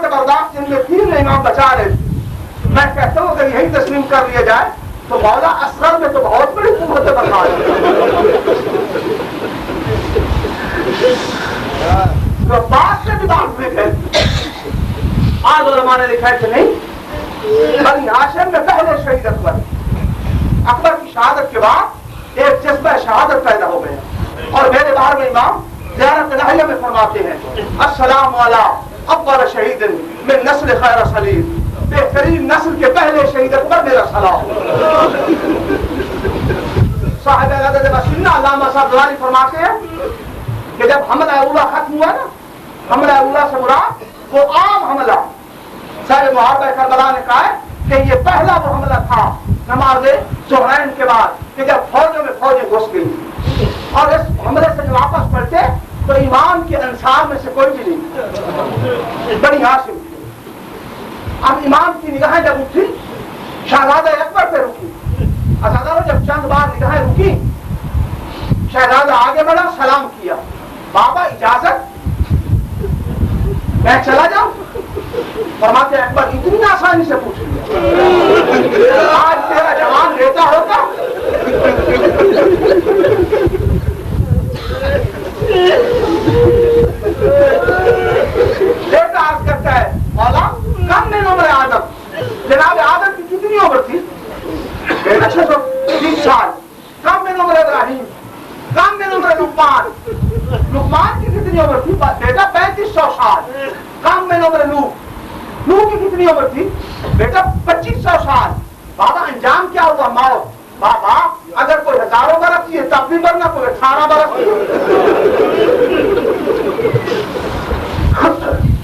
قوت برداشت جن میں تین امام بچا رہے تھے. میں کہتا ہوں اگر یہی تسلیم کر لیا جائے تو مولا اصغر میں تو بہت بڑی قوت برداشت تو بعد سے بھی بات ہوئے تھے. آج علماء نے لکھا ہے کہ نہیں، بنی ہاشم میں پہلے شہید اکبر. اکبر کی شہادت کے بعد ایک جذبہ شہادت پیدا ہو گیا. اور میرے بارے میں امام زیارت الہیہ میں فرماتے ہیں السلام علی افضل شہید من نسل خیر سلیم، بہترین نسل کے پہلے شہید اکبر میرا سلام. صاحب عدد مسنہ علامہ صاحب دلاری فرماتے ہیں کہ جب حملہ اولا ختم ہوا نا، حملہ اولا سے مراد وہ عام حملہ، صاحب محاربہ کربلا نے کہا ہے کہ یہ پہلا وہ حملہ تھا نماز ظہرین کے بعد کہ جب فوجوں میں فوجیں گھس گئی. اور اس حملے سے جو واپس پلٹے تو امام کے انصار میں سے کوئی بھی نہیں، بنی ہاشم. اب امام کی نگاہیں جب اٹھی شہزادہ اکبر پہ رکی. ازاداروں جب چند بار نگاہیں رکی، شہزادہ آگے بڑھا، سلام کیا، بابا اجازت میں چلا جاؤں؟ فرماتے ہیں اکبر اتنی آسانی سے پوچھ لیا، آج تیرا جوان بیٹا ہوتا. بیٹا عرض کرتا ہے مولا کم میں عمر آدم، جناب آدم کی کتنی عمر تھی؟ 630 سال. کم میں عمر ابراہیم، کم میں عمر لقمان، لقمان کی کتنی عمر تھی؟ بیٹا 3500 سال. کم میں عمر نوح، نوح کی کتنی عمر تھی؟ بیٹا 2500 سال. بابا انجام کیا ہوا؟ موت. بابا اگر کوئی 1000 برس کی ہے تب بھی مرنا، کوئی 18 برس کی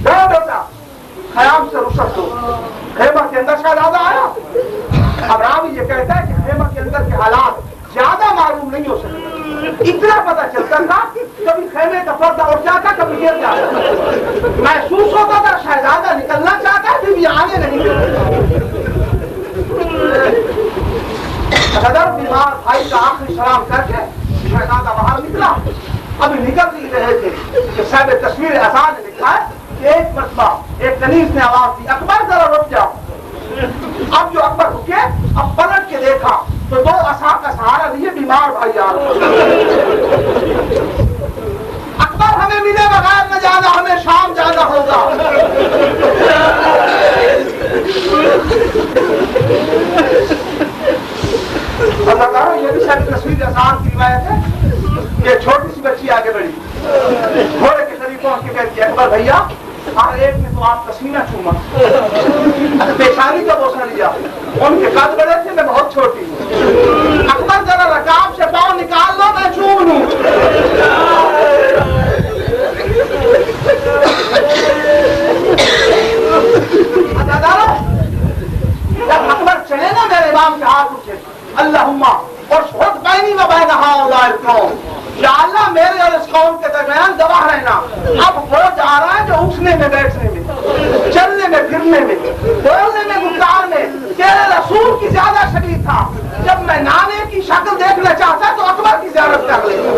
بیٹا خیام سے رخصت ہو. خیمہ کے اندر شہزادہ آیا. اب راوی یہ کہتا ہے کہ خیمہ کے اندر کے حالات زیادہ معلوم نہیں ہو سکتے. اتنا پتا چلتا تھا کبھی خیمے کا پردہ اٹھ جاتا، کبھی گر جاتا. محسوس ہوتا تھا شہزادہ نکلنا چاہتا ہے، پھر بھی آگے نہیں صدر بیمار بھائی کا آخری سلام کر کے شہزادہ باہر نکلا. ابھی نکل نہیں رہے تھے کہ صاحب تصویر احسان نے لکھا ہے کہ ایک مرتبہ ایک کنیز نے آواز دی اکبر ذرا رک جاؤ. اب جو اکبر رکے، اب پلٹ کے دیکھا تو 2 عصا کا سہارا لیے بیمار بھائی آ رہے. اکبر ہمیں ملے بغیر نہ جانا، ہمیں شام جانا ہوگا. یہ بھی شاید تصویر احسان کی روایت ہے کہ چھوٹی سی بچی آگے بڑھی، گھوڑے کے قریب پہنچ کے کہتی ہے اکبر بھیا ہر ایک نے تو آپ کا سینہ چوما، پیشانی کا بوسہ لیا. ان کے قد بڑے تھے، میں بہت چھوٹی ہوں. اکبر ذرا رکاب سے پاؤں نکال لو میں چوم لوں. جب اکبر چلے نا میرے امام کے ہاتھ اٹھے اللہم اور خود بینی و بین ہؤلاء القوم، یا اللہ میرے اور اس قوم کے درمیان گواہ رہنا. اب وہ جا رہا ہے جو اٹھنے میں، بیٹھنے میں، چلنے میں، پھرنے میں، بولنے میں، گفتار میں تیرے رسول کی زیادہ شدید تھا. جب میں نانے کی شکل دیکھنا چاہتا تو اکبر کی زیارت کر لیتا.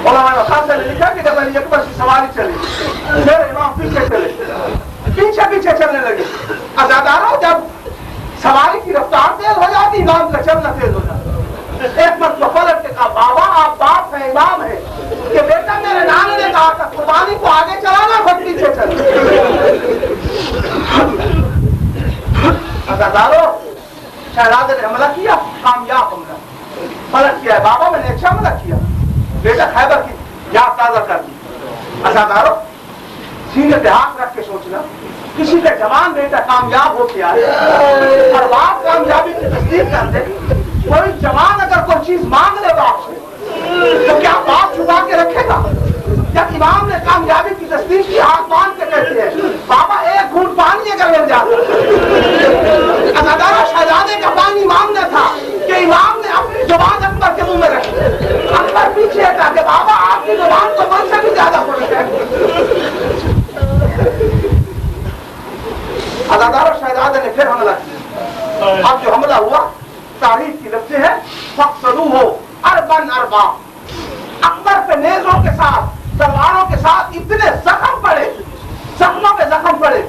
علماء خاصہ نے لکھا کہ جب علی اکبر کی سواری چلی، میرے امام پیچھے چلے، پیچھے پیچھے چلنے لگے. ازاداروں جب سواری کی رفتار تیز ہو جاتی، امام کا چلنا تیز ہو جاتا. ایک مرتبہ پلٹ کے کہا بابا آپ باپ ہیں، امام ہیں، کہ بیٹا میرے نانے نے کہا کہ قربانی کو آگے چلانا، خود پیچھے چلنا. ازاداروں شہزادے نے حملہ کیا، کامیاب حملہ. پلٹ کیا ہے بابا میں نے اچھا حملہ کیا، بیٹا خیبر کی یاد تازہ کر دی. ازاداروں سینے پہ ہاتھ رکھ کے سوچنا، کسی کا جوان بیٹا کامیاب ہو کے آئے اور باپ کامیابی کی تصدیق کر دے. کوئی جوان اگر کوئی چیز مانگ لے باپ سے تو کیا باپ چھپا کے رکھے گا؟ جب امام نے کامیابی کی تصدیق کی، ہاتھ باندھ کے کہتے ہیں بابا ایک گھونٹ پانی اگر مل جاتا. ازادارہ شہزادے کا پانی مانگنا تھا کہ امام نے اپنی زبان اکبر کے منہ میں رکھی. اکبر پیچھے تھا کہ بابا آپ کی زبان تو من سے بھی زیادہ کھلی ہے. ازادارہ شہزادے نے پھر حملہ کیا. اب جو حملہ ہوا تاریخ کی لفظ ہے فَقْتَلُوهُ أَرْبًا أَرْبًا. اکبر پہ نیزوں کے ساتھ تلواروں کے ساتھ اتنے زخم پڑے، زخموں پہ زخم پڑے،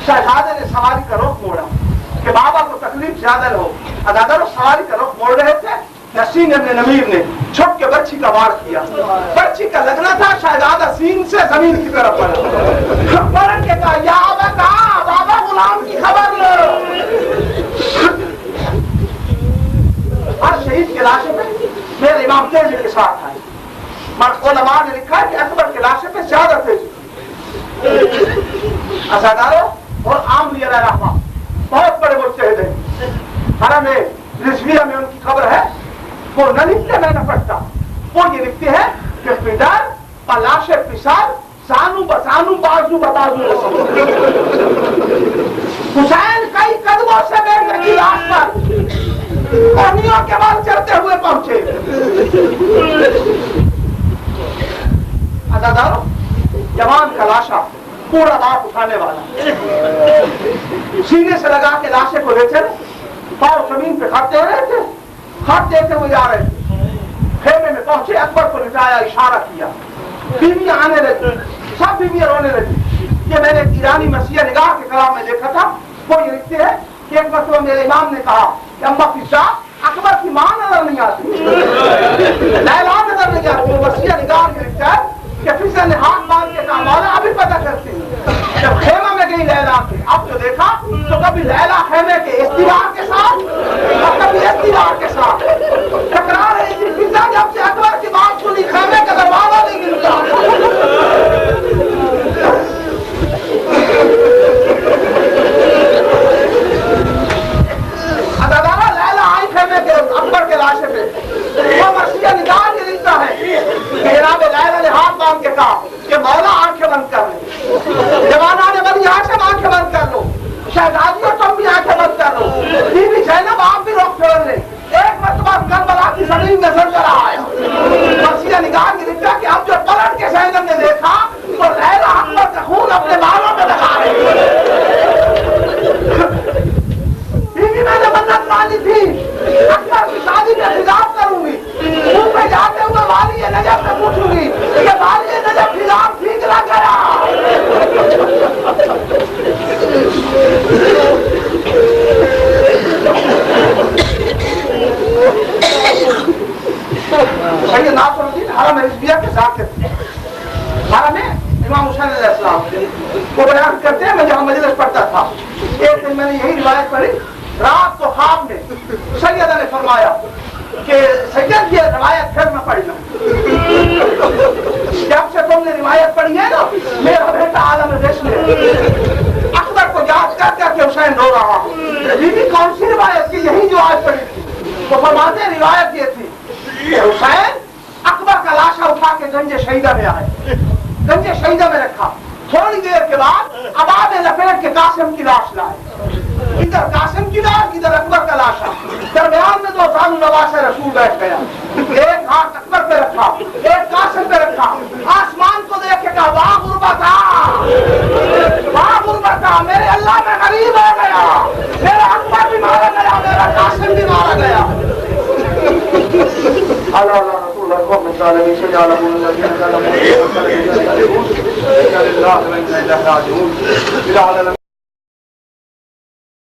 شہزادے نے سواری کا رخ موڑا کہ بابا کو تکلیف زیادہ نہ ہو۔ ادادر سواری کا رخ موڑ رہے تھے، نسیم ابن نمیر نے چھپ کے برچھی کا وار کیا، برچھی کا لگنا تھا، شہزادہ سین سے زمین کی طرف پڑا، پلٹ کے کہا یا ابا، بابا غلام کی خبر لو۔ ہر شہید کے لاشے پہ میرے امام تیزی کے ساتھ آئے، مگر علماء نے لکھا ہے کہ اکبر کے لاشے پہ زیادہ تیزی۔ ازاداروں اور عام لیہ رحمہ بہت بڑے مجتہد ہیں، حرم رضویہ میں ان کی خبر ہے، وہ نہ لکھتے میں نہ پڑھتا، وہ یہ لکھتے ہیں کہ پدر پلاش پسار سانو بسانو بازو بازو حسین کئی قدموں سے بیٹھے کی لاش پر کونیوں کے بال چڑھتے ہوئے پہنچے۔ عزاداروں جوان کا لاشا پورا باپ اٹھانے والا سینے سے لگا کے لاشے کو لے چلے، پاؤں زمین پہ کھاتے ہو رہے تھے، ہاتھ دیتے ہوئے جا رہے تھے، خیمے میں پہنچے، اکبر کو لٹایا، اشارہ کیا، بیویاں آنے لگی، سب بیویاں رونے لگی۔ یہ میں نے ایرانی مسیح نگاہ کے کلام میں دیکھا تھا، وہ یہ لکھتے ہیں کہ ایک مرتبہ میرے امام نے کہا کہ اماں فضا اکبر کی ماں نظر نہیں آتی، لیلا نظر نہیں آتی۔ وہ مسیح نگاہ میں لکھتا ہے کہ فضا نے ہاتھ باندھ کے کہا مولا ابھی پتہ کرتے ہیں۔ جب خیمہ میں گئی لیلا کے، اب تو دیکھا تو کبھی لیلا خیمے کے اس دیوار کے ساتھ اور کبھی اس دیوار کے ساتھ ٹکرا رہی تھی۔ فضا جب سے اکبر کی بات سنی خیمے کا دروازہ نہیں گرتا۔ ادادارہ لیلا آئی خیمے کے اکبر کے لاشے پہ، وہ مرثیہ نگاہ یہ لکھتا ہے کہ جناب لیلا نے ہاتھ باندھ کے کہا کہ مولا آنکھیں بند کر لیں، جوانوں نے بڑی آنکھیں بند کر لو، شہزادیوں تم بھی آنکھیں بند کر لو، بیوی زینب آپ بھی روک چھوڑ لیں۔ ایک مرتبہ کربلا کی زمین میں زلزلہ آیا، مرثیہ نگاہ یہ لکھتا کہ اب جو پلٹ کے زینب نے دیکھا تو لیلا اکبر کا خون اپنے بالوں میں لگا رہی بیوی میں نے منت مانی تھی اکبر کی شادی کے خلاف کروں گی، منہ پہ جاتے ہوئے والی نجف سے پوچھوں گی کہ والی نجف خلاف ٹھیک نہ گیا۔ سید ناصر الدین حرم رضویہ کے ذاکر تھے، حرم امام حسین علیہ السلام وہ بیان کرتے ہیں، میں جہاں مجلس پڑھتا تھا ایک دن میں نے یہی روایت پڑھی، رات کو خواب میں سیدہ نے فرمایا کہ سید یہ روایت پھر نہ پڑھنا، جب سے تم نے روایت پڑھی ہے نا میرا بیٹا عالم رشم ہے۔ اکبر کو یاد کر کر کے حسین رو رہا ہوں، بیوی کون سی روایت کی؟ یہی جو آج پڑھی تھی۔ تو فرماتے ہیں روایت یہ تھی کہ حسین اکبر کا لاشا اٹھا کے گنج شہیدہ میں آئے، گنج شہیدہ میں رکھا، تھوڑی دیر کے بعد ابا میں لپیٹ کے قاسم کی لاش لائے، ادھر قاسم کی لاش ادھر اکبر کا لاشا، درمیان میں دو زانو نواز رسول بیٹھ گیا، ایک ہاتھ اکبر پہ رکھا ایک قاسم پہ رکھا، آسمان کو دیکھ کے کہا واہ غربتا واہ غربتا، میرے اللہ میں غریب ہو گیا، میرا اکبر بھی مارا گیا، میرا قاسم بھی مارا گیا۔ اللہ رسول اللہ کو مثال میں سے جانا بولنا چاہیے، اللہ